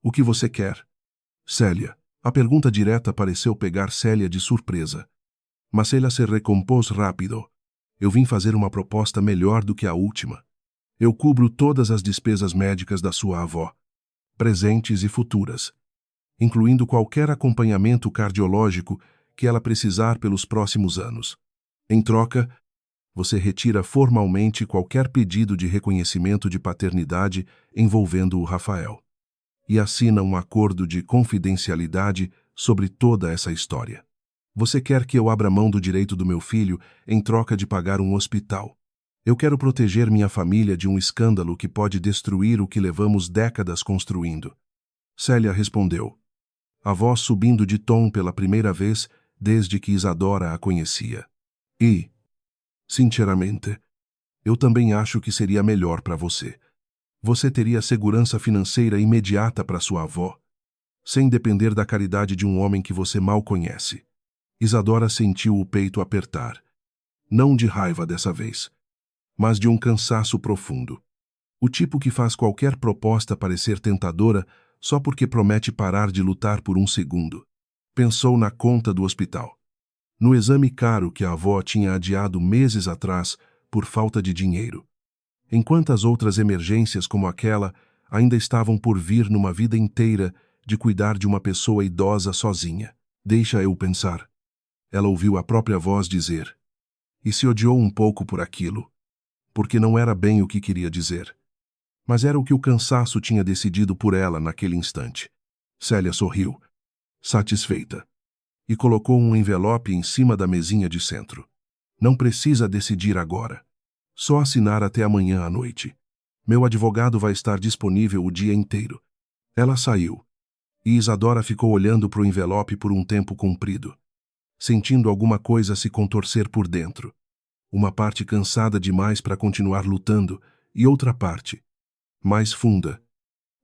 O que você quer? Célia. A pergunta direta pareceu pegar Célia de surpresa. Mas ela se recompôs rápido. Eu vim fazer uma proposta melhor do que a última. Eu cubro todas as despesas médicas da sua avó, presentes e futuras, incluindo qualquer acompanhamento cardiológico que ela precisar pelos próximos anos. Em troca, você retira formalmente qualquer pedido de reconhecimento de paternidade envolvendo o Rafael. E assina um acordo de confidencialidade sobre toda essa história. Você quer que eu abra mão do direito do meu filho em troca de pagar um hospital. Eu quero proteger minha família de um escândalo que pode destruir o que levamos décadas construindo. Célia respondeu, a voz subindo de tom pela primeira vez desde que Isadora a conhecia. E, sinceramente, eu também acho que seria melhor para você. Você teria segurança financeira imediata para sua avó, sem depender da caridade de um homem que você mal conhece. Isadora sentiu o peito apertar. Não de raiva dessa vez, mas de um cansaço profundo. O tipo que faz qualquer proposta parecer tentadora só porque promete parar de lutar por um segundo. Pensou na conta do hospital. No exame caro que a avó tinha adiado meses atrás por falta de dinheiro. Enquanto as outras emergências como aquela ainda estavam por vir numa vida inteira de cuidar de uma pessoa idosa sozinha. Deixa eu pensar. Ela ouviu a própria voz dizer. E se odiou um pouco por aquilo. Porque não era bem o que queria dizer. Mas era o que o cansaço tinha decidido por ela naquele instante. Célia sorriu, satisfeita, e colocou um envelope em cima da mesinha de centro. Não precisa decidir agora. Só assinar até amanhã à noite. Meu advogado vai estar disponível o dia inteiro. Ela saiu, e Isadora ficou olhando para o envelope por um tempo comprido, sentindo alguma coisa se contorcer por dentro. Uma parte cansada demais para continuar lutando, e outra parte, mais funda,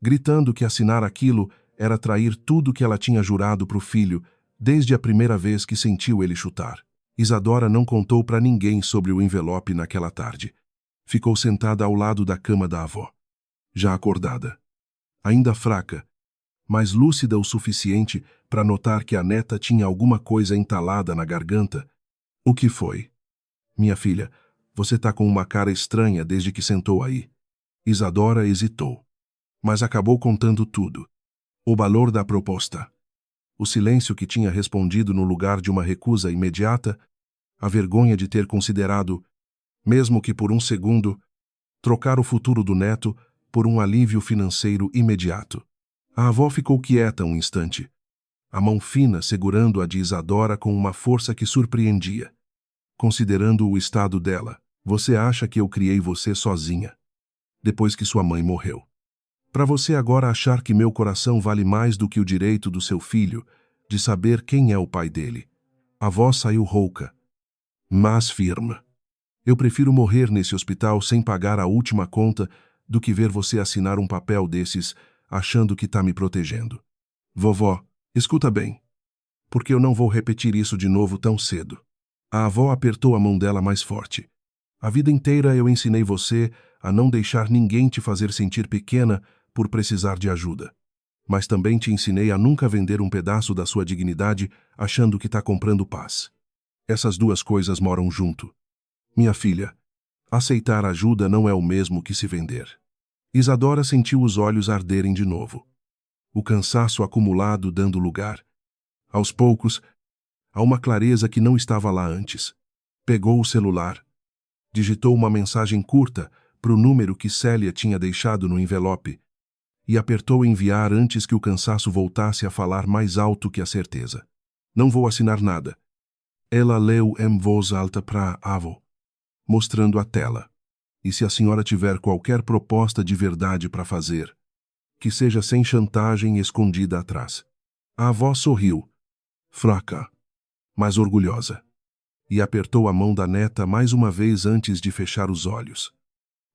gritando que assinar aquilo era trair tudo que ela tinha jurado para o filho desde a primeira vez que sentiu ele chutar. Isadora não contou para ninguém sobre o envelope naquela tarde. Ficou sentada ao lado da cama da avó, já acordada, ainda fraca, mas lúcida o suficiente para notar que a neta tinha alguma coisa entalada na garganta. O que foi? Minha filha, você tá com uma cara estranha desde que sentou aí. Isadora hesitou, mas acabou contando tudo. O valor da proposta. O silêncio que tinha respondido no lugar de uma recusa imediata, a vergonha de ter considerado, mesmo que por um segundo, trocar o futuro do neto por um alívio financeiro imediato. A avó ficou quieta um instante, a mão fina segurando a de Isadora com uma força que surpreendia. Considerando o estado dela, você acha que eu criei você sozinha, depois que sua mãe morreu. Para você agora achar que meu coração vale mais do que o direito do seu filho de saber quem é o pai dele. A voz saiu rouca, mas firme. Eu prefiro morrer nesse hospital sem pagar a última conta do que ver você assinar um papel desses achando que tá me protegendo. Vovó, escuta bem, porque eu não vou repetir isso de novo tão cedo. A avó apertou a mão dela mais forte. A vida inteira eu ensinei você a não deixar ninguém te fazer sentir pequena por precisar de ajuda. Mas também te ensinei a nunca vender um pedaço da sua dignidade achando que está comprando paz. Essas duas coisas moram junto. Minha filha, aceitar ajuda não é o mesmo que se vender. Isadora sentiu os olhos arderem de novo. O cansaço acumulado dando lugar, aos poucos, Há uma clareza que não estava lá antes. Pegou o celular. Digitou uma mensagem curta para o número que Célia tinha deixado no envelope e apertou enviar antes que o cansaço voltasse a falar mais alto que a certeza. Não vou assinar nada. Ela leu em voz alta para a avó, mostrando a tela. E se a senhora tiver qualquer proposta de verdade para fazer, que seja sem chantagem escondida atrás. A avó sorriu, fraca, mas orgulhosa, e apertou a mão da neta mais uma vez antes de fechar os olhos.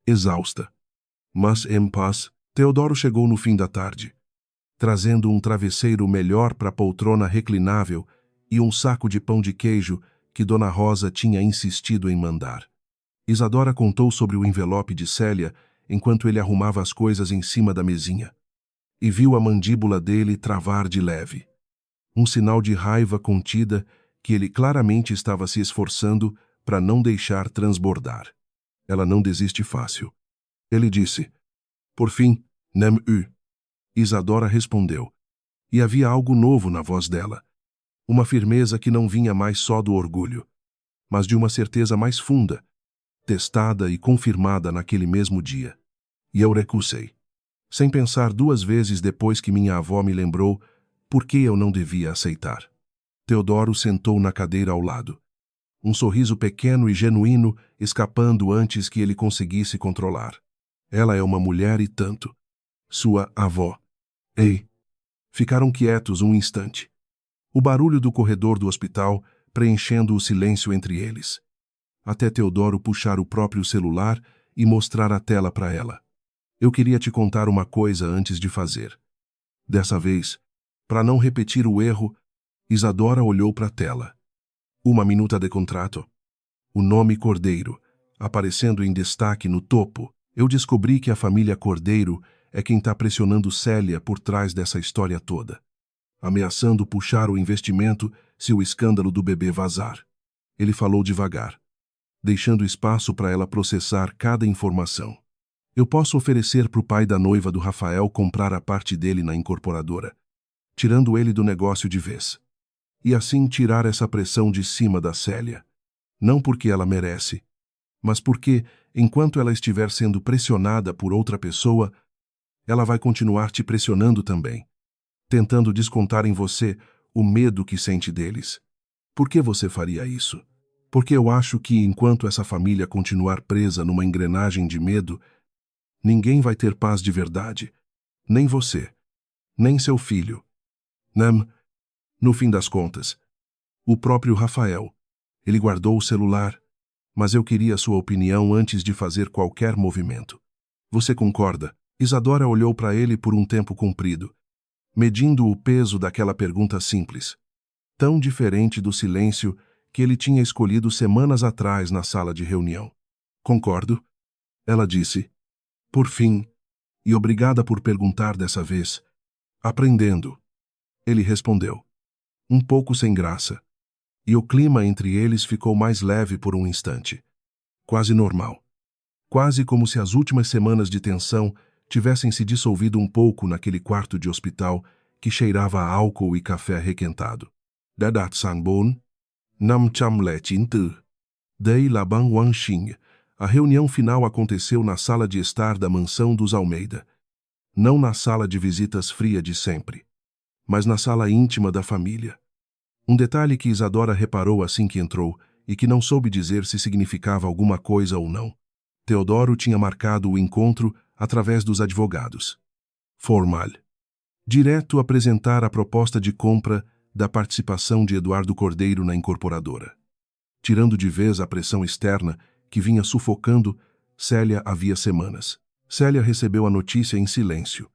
Exausta, mas em paz, Teodoro chegou no fim da tarde, trazendo um travesseiro melhor para a poltrona reclinável e um saco de pão de queijo que Dona Rosa tinha insistido em mandar. Isadora contou sobre o envelope de Célia enquanto ele arrumava as coisas em cima da mesinha, e viu a mandíbula dele travar de leve. Um sinal de raiva contida que ele claramente estava se esforçando para não deixar transbordar. Ela não desiste fácil. Ele disse, por fim, nem-u. Isadora respondeu, e havia algo novo na voz dela. Uma firmeza que não vinha mais só do orgulho, mas de uma certeza mais funda, testada e confirmada naquele mesmo dia. E eu recusei, sem pensar duas vezes depois que minha avó me lembrou por que eu não devia aceitar. Teodoro sentou na cadeira ao lado, um sorriso pequeno e genuíno escapando antes que ele conseguisse controlar. Ela é uma mulher e tanto. Sua avó. Ei! Ficaram quietos um instante. O barulho do corredor do hospital preenchendo o silêncio entre eles. Até Teodoro puxar o próprio celular e mostrar a tela para ela. Eu queria te contar uma coisa antes de fazer. Dessa vez, para não repetir o erro, Isadora olhou para a tela. Uma minuta de contrato. O nome Cordeiro, aparecendo em destaque no topo. Eu descobri que a família Cordeiro é quem está pressionando Célia por trás dessa história toda, ameaçando puxar o investimento se o escândalo do bebê vazar. Ele falou devagar, deixando espaço para ela processar cada informação. Eu posso oferecer para o pai da noiva do Rafael comprar a parte dele na incorporadora, tirando ele do negócio de vez. E assim tirar essa pressão de cima da Célia. Não porque ela merece, mas porque, enquanto ela estiver sendo pressionada por outra pessoa, ela vai continuar te pressionando também, tentando descontar em você o medo que sente deles. Por que você faria isso? Porque eu acho que, enquanto essa família continuar presa numa engrenagem de medo, ninguém vai ter paz de verdade. Nem você, nem seu filho. No fim das contas, o próprio Rafael. Ele guardou o celular, mas eu queria sua opinião antes de fazer qualquer movimento. Você concorda? Isadora olhou para ele por um tempo comprido, medindo o peso daquela pergunta simples, tão diferente do silêncio que ele tinha escolhido semanas atrás na sala de reunião. Concordo, ela disse. Por fim, e obrigada por perguntar dessa vez. Aprendendo, ele respondeu, um pouco sem graça, e o clima entre eles ficou mais leve por um instante. Quase normal. Quase como se as últimas semanas de tensão tivessem se dissolvido um pouco naquele quarto de hospital que cheirava a álcool e café requentado. Dadat Sangbon, Nam Cham Le Chin Tu, Dei Laban Wan Xing. A reunião final aconteceu na sala de estar da mansão dos Almeida. Não na sala de visitas fria de sempre, mas na sala íntima da família. Um detalhe que Isadora reparou assim que entrou e que não soube dizer se significava alguma coisa ou não. Teodoro tinha marcado o encontro através dos advogados. Formal. Direto apresentar a proposta de compra da participação de Eduardo Cordeiro na incorporadora. Tirando de vez a pressão externa que vinha sufocando Célia havia semanas. Célia recebeu a notícia em silêncio,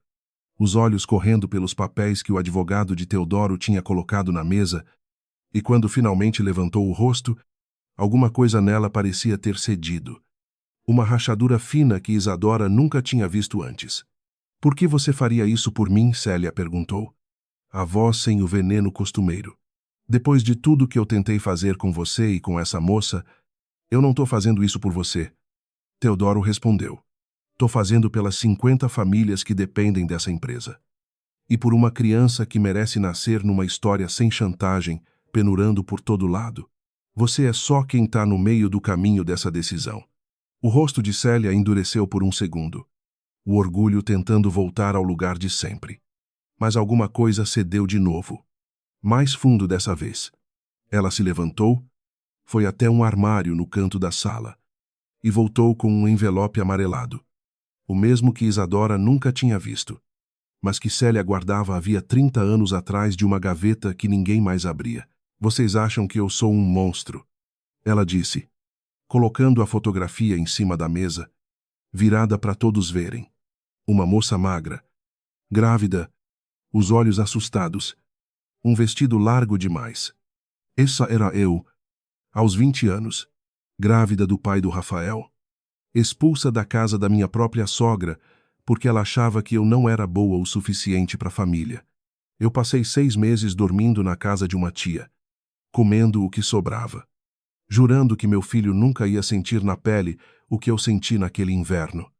os olhos correndo pelos papéis que o advogado de Teodoro tinha colocado na mesa, e quando finalmente levantou o rosto, alguma coisa nela parecia ter cedido. Uma rachadura fina que Isadora nunca tinha visto antes. Por que você faria isso por mim? Célia perguntou. A voz sem o veneno costumeiro. Depois de tudo que eu tentei fazer com você e com essa moça, eu não estou fazendo isso por você. Teodoro respondeu. Estou fazendo pelas 50 famílias que dependem dessa empresa. E por uma criança que merece nascer numa história sem chantagem, penurando por todo lado. Você é só quem está no meio do caminho dessa decisão. O rosto de Célia endureceu por um segundo, o orgulho tentando voltar ao lugar de sempre. Mas alguma coisa cedeu de novo. Mais fundo dessa vez. Ela se levantou, foi até um armário no canto da sala e voltou com um envelope amarelado. O mesmo que Isadora nunca tinha visto, mas que Célia guardava havia 30 anos atrás de uma gaveta que ninguém mais abria. Vocês acham que eu sou um monstro? Ela disse, colocando a fotografia em cima da mesa, virada para todos verem. Uma moça magra, grávida, os olhos assustados, um vestido largo demais. Essa era eu, aos 20 anos, grávida do pai do Rafael, expulsa da casa da minha própria sogra porque ela achava que eu não era boa o suficiente para a família. Eu passei 6 meses dormindo na casa de uma tia, comendo o que sobrava, jurando que meu filho nunca ia sentir na pele o que eu senti naquele inverno.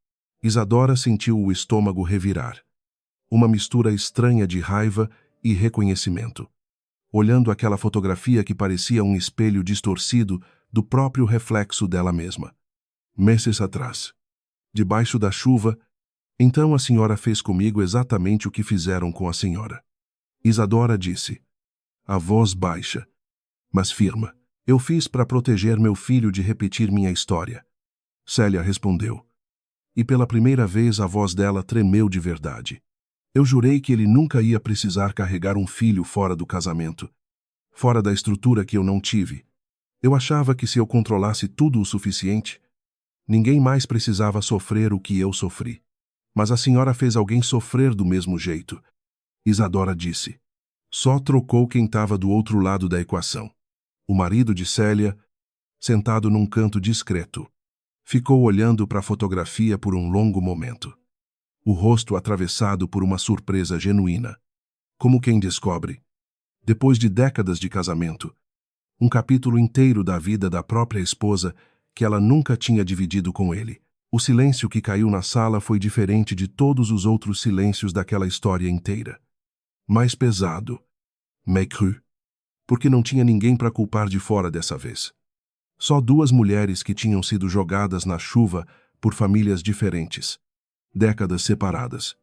Isadora sentiu o estômago revirar. Uma mistura estranha de raiva e reconhecimento. Olhando aquela fotografia que parecia um espelho distorcido do próprio reflexo dela mesma. Meses atrás, debaixo da chuva, então a senhora fez comigo exatamente o que fizeram com a senhora. Isadora disse, a voz baixa, mas firme. Eu fiz para proteger meu filho de repetir minha história. Célia respondeu. E pela primeira vez a voz dela tremeu de verdade. Eu jurei que ele nunca ia precisar carregar um filho fora do casamento, fora da estrutura que eu não tive. Eu achava que se eu controlasse tudo o suficiente, ninguém mais precisava sofrer o que eu sofri. Mas a senhora fez alguém sofrer do mesmo jeito. Isadora disse. Só trocou quem estava do outro lado da equação. O marido de Célia, sentado num canto discreto, ficou olhando para a fotografia por um longo momento. O rosto atravessado por uma surpresa genuína. Como quem descobre, depois de décadas de casamento, um capítulo inteiro da vida da própria esposa que ela nunca tinha dividido com ele. O silêncio que caiu na sala foi diferente de todos os outros silêncios daquela história inteira. Mais pesado, mais cru, porque não tinha ninguém para culpar de fora dessa vez. Só 2 mulheres que tinham sido jogadas na chuva por famílias diferentes, décadas separadas,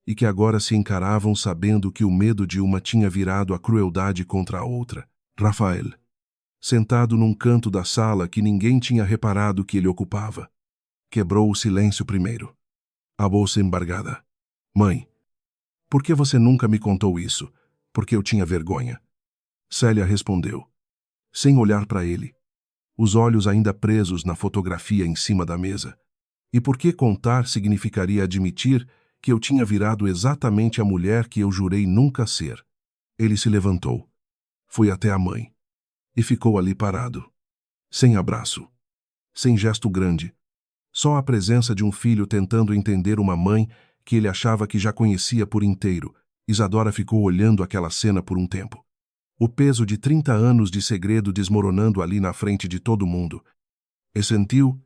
e que agora se encaravam sabendo que o medo de uma tinha virado a crueldade contra a outra. Rafael, sentado num canto da sala que ninguém tinha reparado que ele ocupava, quebrou o silêncio primeiro. A bolsa embargada. Mãe, por que você nunca me contou isso? Porque eu tinha vergonha. Célia respondeu, sem olhar para ele, os olhos ainda presos na fotografia em cima da mesa. E por que contar significaria admitir que eu tinha virado exatamente a mulher que eu jurei nunca ser? Ele se levantou, foi até a mãe, e ficou ali parado, sem abraço, sem gesto grande, só a presença de um filho tentando entender uma mãe que ele achava que já conhecia por inteiro. Isadora ficou olhando aquela cena por um tempo. O peso de 30 anos de segredo desmoronando ali na frente de todo mundo. E sentiu,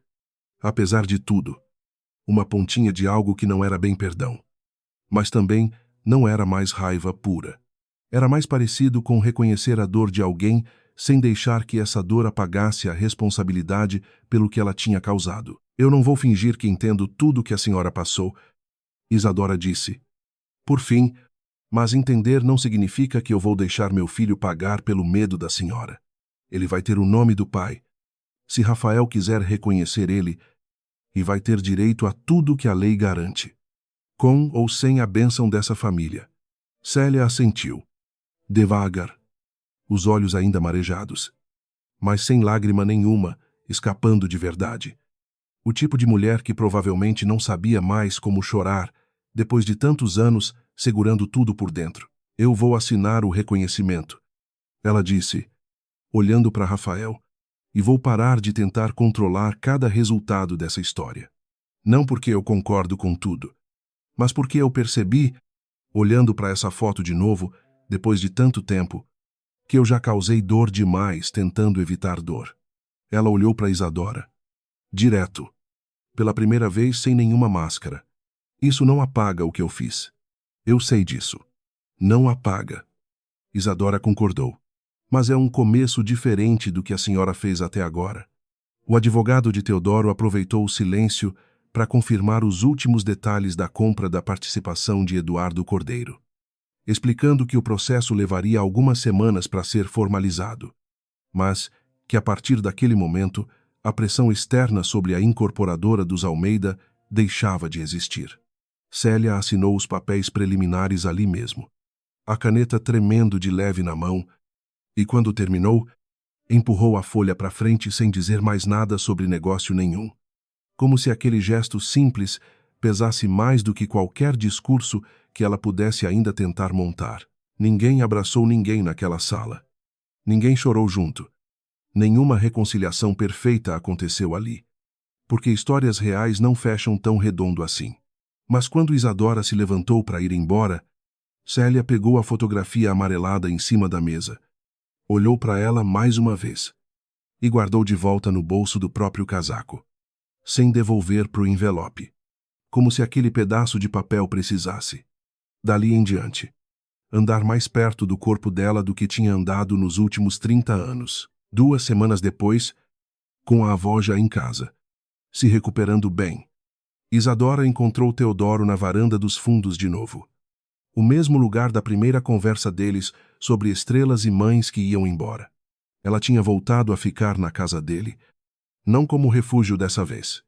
apesar de tudo, uma pontinha de algo que não era bem perdão. Mas também não era mais raiva pura. Era mais parecido com reconhecer a dor de alguém sem deixar que essa dor apagasse a responsabilidade pelo que ela tinha causado. Eu não vou fingir que entendo tudo que a senhora passou, Isadora disse. Por fim, mas entender não significa que eu vou deixar meu filho pagar pelo medo da senhora. Ele vai ter o nome do pai, se Rafael quiser reconhecer ele, e vai ter direito a tudo que a lei garante, com ou sem a bênção dessa família. Célia assentiu, devagar, os olhos ainda marejados, mas sem lágrima nenhuma, escapando de verdade. O tipo de mulher que provavelmente não sabia mais como chorar, depois de tantos anos segurando tudo por dentro. Eu vou assinar o reconhecimento, ela disse, olhando para Rafael, e vou parar de tentar controlar cada resultado dessa história. Não porque eu concordo com tudo, mas porque eu percebi, olhando para essa foto de novo, depois de tanto tempo, que eu já causei dor demais tentando evitar dor. Ela olhou para Isadora. Direto. Pela primeira vez sem nenhuma máscara. Isso não apaga o que eu fiz. Eu sei disso. Não apaga. Isadora concordou. Mas é um começo diferente do que a senhora fez até agora. O advogado de Teodoro aproveitou o silêncio para confirmar os últimos detalhes da compra da participação de Eduardo Cordeiro, explicando que o processo levaria algumas semanas para ser formalizado, mas que a partir daquele momento a pressão externa sobre a incorporadora dos Almeida deixava de existir. Célia assinou os papéis preliminares ali mesmo, a caneta tremendo de leve na mão, e quando terminou, empurrou a folha para frente sem dizer mais nada sobre negócio nenhum, como se aquele gesto simples pesasse mais do que qualquer discurso que ela pudesse ainda tentar montar. Ninguém abraçou ninguém naquela sala. Ninguém chorou junto. Nenhuma reconciliação perfeita aconteceu ali, porque histórias reais não fecham tão redondo assim. Mas quando Isadora se levantou para ir embora, Célia pegou a fotografia amarelada em cima da mesa, olhou para ela mais uma vez e guardou de volta no bolso do próprio casaco, sem devolver para o envelope, como se aquele pedaço de papel precisasse, dali em diante, andar mais perto do corpo dela do que tinha andado nos últimos 30 anos. 2 semanas depois, com a avó já em casa, se recuperando bem, Isadora encontrou Teodoro na varanda dos fundos de novo. O mesmo lugar da primeira conversa deles sobre estrelas e mães que iam embora. Ela tinha voltado a ficar na casa dele, não como refúgio dessa vez,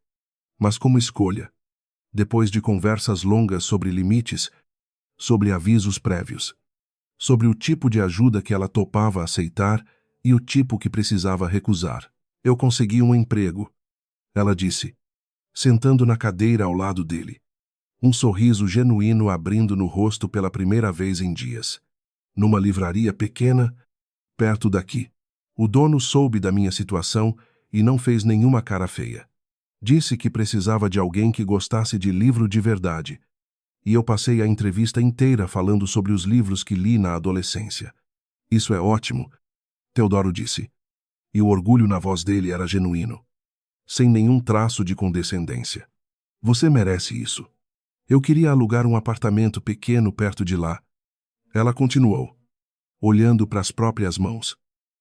mas como escolha, depois de conversas longas sobre limites, sobre avisos prévios, sobre o tipo de ajuda que ela topava aceitar e o tipo que precisava recusar. Eu consegui um emprego, ela disse, sentando na cadeira ao lado dele, um sorriso genuíno abrindo no rosto pela primeira vez em dias. Numa livraria pequena, perto daqui. O dono soube da minha situação e não fez nenhuma cara feia. Disse que precisava de alguém que gostasse de livro de verdade, e eu passei a entrevista inteira falando sobre os livros que li na adolescência. Isso é ótimo, Teodoro disse, e o orgulho na voz dele era genuíno, sem nenhum traço de condescendência. Você merece isso. Eu queria alugar um apartamento pequeno perto de lá. Ela continuou, olhando para as próprias mãos.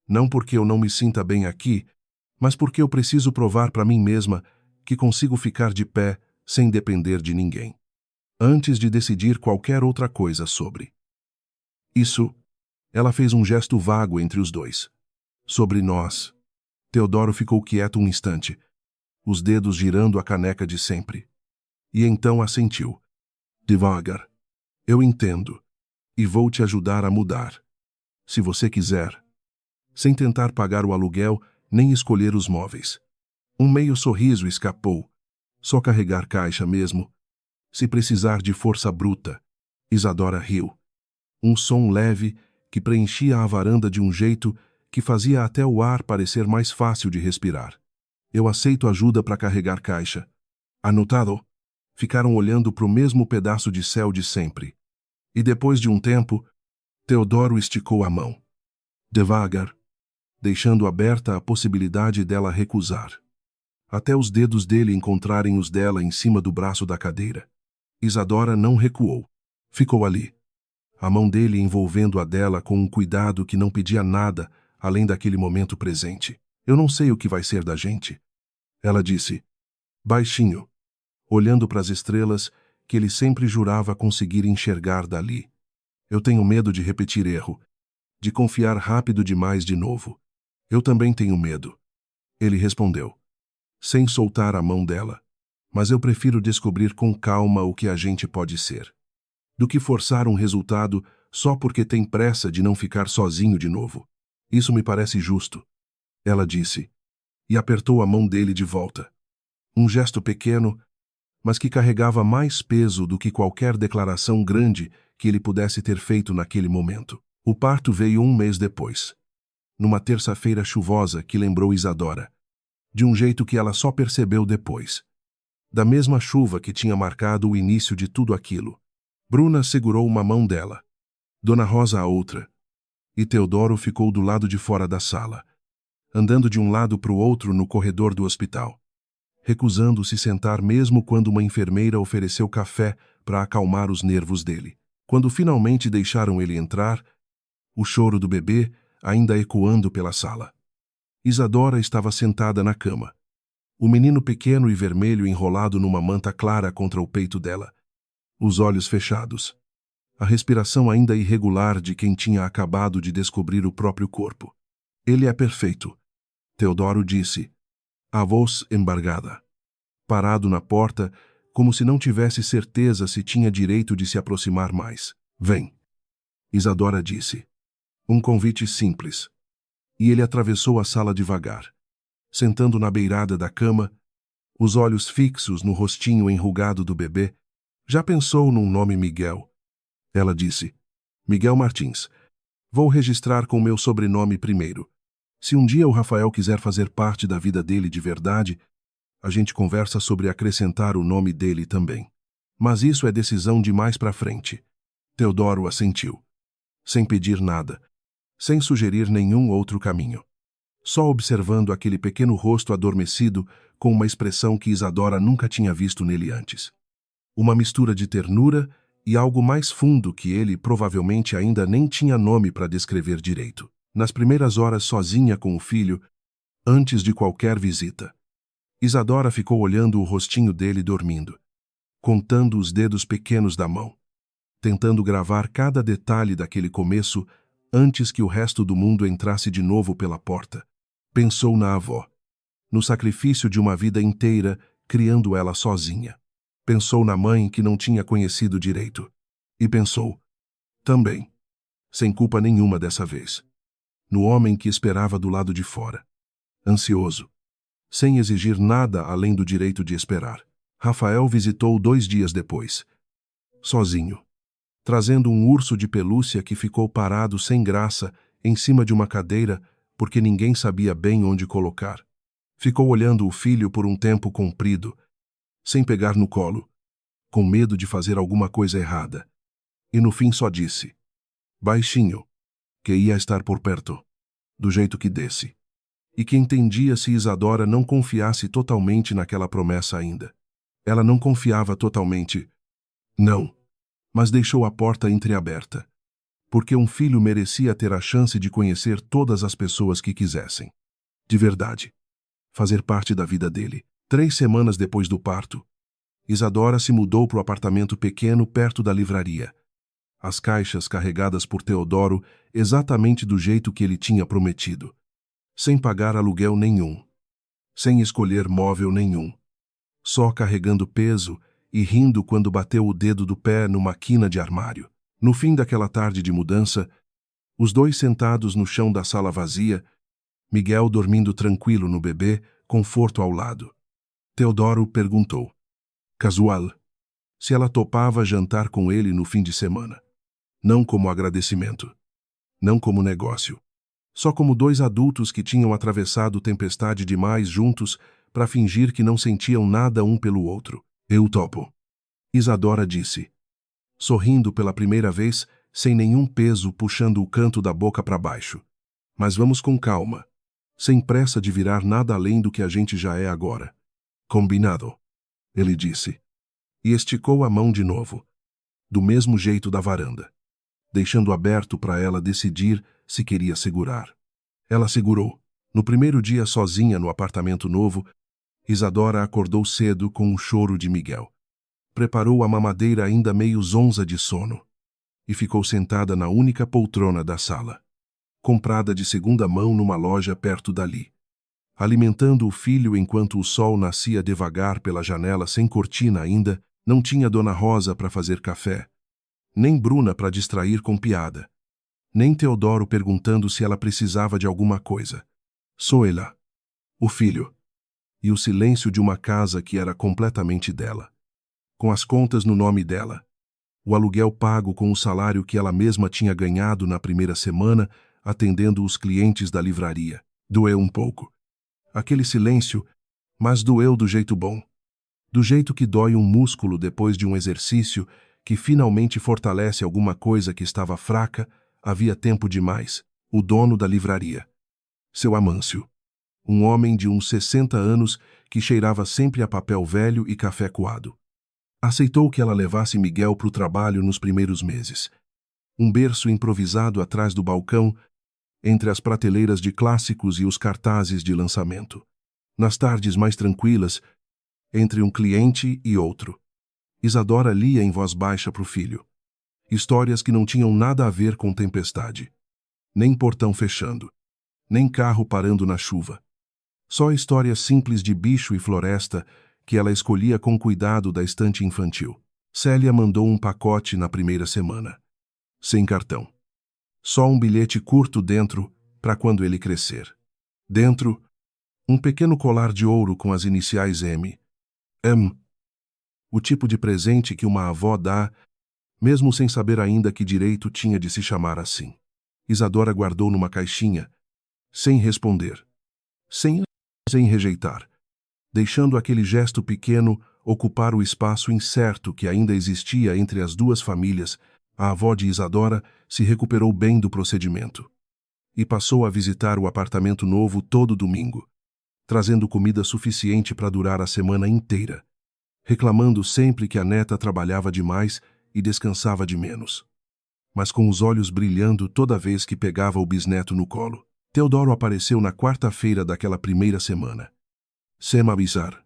Não porque eu não me sinta bem aqui, mas porque eu preciso provar para mim mesma que consigo ficar de pé sem depender de ninguém, antes de decidir qualquer outra coisa sobre. Isso, ela fez um gesto vago entre os dois. Sobre nós. Teodoro ficou quieto um instante, os dedos girando a caneca de sempre. E então assentiu. Devagar. Eu entendo. E vou te ajudar a mudar. Se você quiser. Sem tentar pagar o aluguel, nem escolher os móveis. Um meio sorriso escapou. Só carregar caixa mesmo. Se precisar de força bruta. Isadora riu. Um som leve que preenchia a varanda de um jeito que fazia até o ar parecer mais fácil de respirar. Eu aceito ajuda para carregar caixa. Anotado? Ficaram olhando para o mesmo pedaço de céu de sempre. E depois de um tempo, Teodoro esticou a mão. Devagar, deixando aberta a possibilidade dela recusar. Até os dedos dele encontrarem os dela em cima do braço da cadeira. Isadora não recuou. Ficou ali, a mão dele envolvendo a dela com um cuidado que não pedia nada além daquele momento presente. Eu não sei o que vai ser da gente, ela disse, baixinho, olhando para as estrelas que ele sempre jurava conseguir enxergar dali. Eu tenho medo de repetir erro, de confiar rápido demais de novo. Eu também tenho medo, ele respondeu, sem soltar a mão dela. Mas eu prefiro descobrir com calma o que a gente pode ser, do que forçar um resultado só porque tem pressa de não ficar sozinho de novo. Isso me parece justo, ela disse, e apertou a mão dele de volta. Um gesto pequeno, mas que carregava mais peso do que qualquer declaração grande que ele pudesse ter feito naquele momento. O parto veio 1 mês depois, numa terça-feira chuvosa que lembrou Isadora, de um jeito que ela só percebeu depois. Da mesma chuva que tinha marcado o início de tudo aquilo. Bruna segurou uma mão dela, Dona Rosa a outra, e Teodoro ficou do lado de fora da sala, andando de um lado para o outro no corredor do hospital, recusando se sentar mesmo quando uma enfermeira ofereceu café para acalmar os nervos dele. Quando finalmente deixaram ele entrar, o choro do bebê ainda ecoando pela sala. Isadora estava sentada na cama. O menino pequeno e vermelho enrolado numa manta clara contra o peito dela. Os olhos fechados. A respiração ainda irregular de quem tinha acabado de descobrir o próprio corpo. Ele é perfeito, Teodoro disse, a voz embargada. Parado na porta, como se não tivesse certeza se tinha direito de se aproximar mais. Vem, Isadora disse. Um convite simples. E ele atravessou a sala devagar. Sentando na beirada da cama, os olhos fixos no rostinho enrugado do bebê, já pensou num nome Miguel? Ela disse, Miguel Martins. Vou registrar com meu sobrenome primeiro. Se um dia o Rafael quiser fazer parte da vida dele de verdade, a gente conversa sobre acrescentar o nome dele também. Mas isso é decisão de mais pra frente. Teodoro assentiu. Sem pedir nada. Sem sugerir nenhum outro caminho. Só observando aquele pequeno rosto adormecido com uma expressão que Isadora nunca tinha visto nele antes. Uma mistura de ternura e algo mais fundo que ele provavelmente ainda nem tinha nome para descrever direito. Nas primeiras horas sozinha com o filho, antes de qualquer visita, Isadora ficou olhando o rostinho dele dormindo, contando os dedos pequenos da mão, tentando gravar cada detalhe daquele começo antes que o resto do mundo entrasse de novo pela porta. Pensou na avó, no sacrifício de uma vida inteira criando ela sozinha. Pensou na mãe que não tinha conhecido direito. E pensou, também, sem culpa nenhuma dessa vez, no homem que esperava do lado de fora, ansioso, sem exigir nada além do direito de esperar. Rafael visitou 2 dias depois, sozinho, trazendo um urso de pelúcia que ficou parado sem graça em cima de uma cadeira porque ninguém sabia bem onde colocar. Ficou olhando o filho por um tempo comprido, sem pegar no colo, com medo de fazer alguma coisa errada. E no fim só disse, baixinho, que ia estar por perto, do jeito que desse. E que entendia se Isadora não confiasse totalmente naquela promessa ainda. Ela não confiava totalmente. Não, mas deixou a porta entreaberta. Porque um filho merecia ter a chance de conhecer todas as pessoas que quisessem. De verdade. Fazer parte da vida dele. 3 semanas depois do parto, Isadora se mudou para o apartamento pequeno perto da livraria. As caixas carregadas por Teodoro exatamente do jeito que ele tinha prometido. Sem pagar aluguel nenhum. Sem escolher móvel nenhum. Só carregando peso e rindo quando bateu o dedo do pé numa quina de armário. No fim daquela tarde de mudança, os dois sentados no chão da sala vazia, Miguel dormindo tranquilo no bebê, conforto ao lado. Teodoro perguntou, casual, se ela topava jantar com ele no fim de semana. Não como agradecimento. Não como negócio. Só como 2 adultos que tinham atravessado tempestade demais juntos para fingir que não sentiam nada um pelo outro. Eu topo. Isadora disse, sorrindo pela primeira vez, sem nenhum peso puxando o canto da boca para baixo. Mas vamos com calma, sem pressa de virar nada além do que a gente já é agora. Combinado, ele disse. E esticou a mão de novo, do mesmo jeito da varanda, deixando aberto para ela decidir se queria segurar. Ela segurou. No primeiro dia sozinha no apartamento novo, Isadora acordou cedo com o choro de Miguel. Preparou a mamadeira ainda meio zonza de sono e ficou sentada na única poltrona da sala, comprada de segunda mão numa loja perto dali, alimentando o filho enquanto o sol nascia devagar pela janela sem cortina ainda. Não tinha Dona Rosa para fazer café, nem Bruna para distrair com piada, nem Teodoro perguntando se ela precisava de alguma coisa. Só ela, o filho, e o silêncio de uma casa que era completamente dela. Com as contas no nome dela, o aluguel pago com o salário que ela mesma tinha ganhado na primeira semana, atendendo os clientes da livraria. Doeu um pouco. Aquele silêncio, mas doeu do jeito bom. Do jeito que dói um músculo depois de um exercício que finalmente fortalece alguma coisa que estava fraca, havia tempo demais. O dono da livraria. Seu Amâncio. Um homem de uns 60 anos que cheirava sempre a papel velho e café coado. Aceitou que ela levasse Miguel para o trabalho nos primeiros meses. Um berço improvisado atrás do balcão, entre as prateleiras de clássicos e os cartazes de lançamento. Nas tardes mais tranquilas, entre um cliente e outro, Isadora lia em voz baixa para o filho. Histórias que não tinham nada a ver com tempestade. Nem portão fechando. Nem carro parando na chuva. Só histórias simples de bicho e floresta que ela escolhia com cuidado da estante infantil. Célia mandou um pacote na primeira semana. Sem cartão. Só um bilhete curto dentro para quando ele crescer. Dentro, um pequeno colar de ouro com as iniciais M. M. O tipo de presente que uma avó dá, mesmo sem saber ainda que direito tinha de se chamar assim. Isadora guardou numa caixinha, sem responder. Sem rejeitar. Deixando aquele gesto pequeno ocupar o espaço incerto que ainda existia entre as duas famílias, a avó de Isadora se recuperou bem do procedimento. E passou a visitar o apartamento novo todo domingo, trazendo comida suficiente para durar a semana inteira, reclamando sempre que a neta trabalhava demais e descansava de menos. Mas com os olhos brilhando toda vez que pegava o bisneto no colo. Teodoro apareceu na quarta-feira daquela primeira semana. Sem avisar.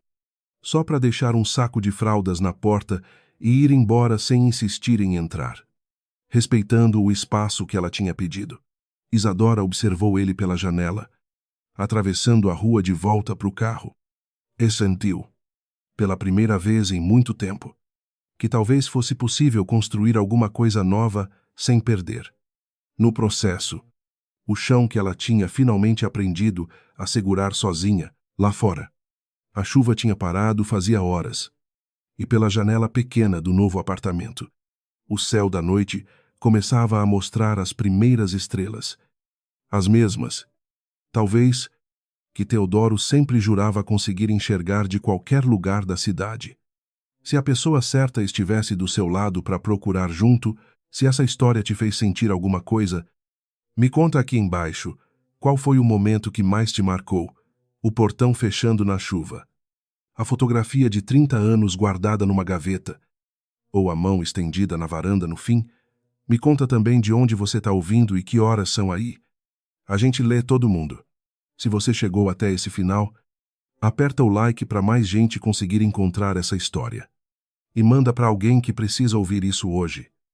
Só para deixar um saco de fraldas na porta e ir embora sem insistir em entrar, respeitando o espaço que ela tinha pedido. Isadora observou ele pela janela, atravessando a rua de volta para o carro, e sentiu, pela primeira vez em muito tempo, que talvez fosse possível construir alguma coisa nova sem perder. No processo, o chão que ela tinha finalmente aprendido a segurar sozinha, lá fora. A chuva tinha parado fazia horas, e pela janela pequena do novo apartamento, o céu da noite começava a mostrar as primeiras estrelas. As mesmas, talvez, que Teodoro sempre jurava conseguir enxergar de qualquer lugar da cidade. Se a pessoa certa estivesse do seu lado para procurar junto, se essa história te fez sentir alguma coisa, me conta aqui embaixo qual foi o momento que mais te marcou. O portão fechando na chuva. A fotografia de 30 anos guardada numa gaveta. Ou a mão estendida na varanda no fim. Me conta também de onde você está ouvindo e que horas são aí. A gente lê todo mundo. Se você chegou até esse final, aperta o like para mais gente conseguir encontrar essa história. E manda para alguém que precisa ouvir isso hoje.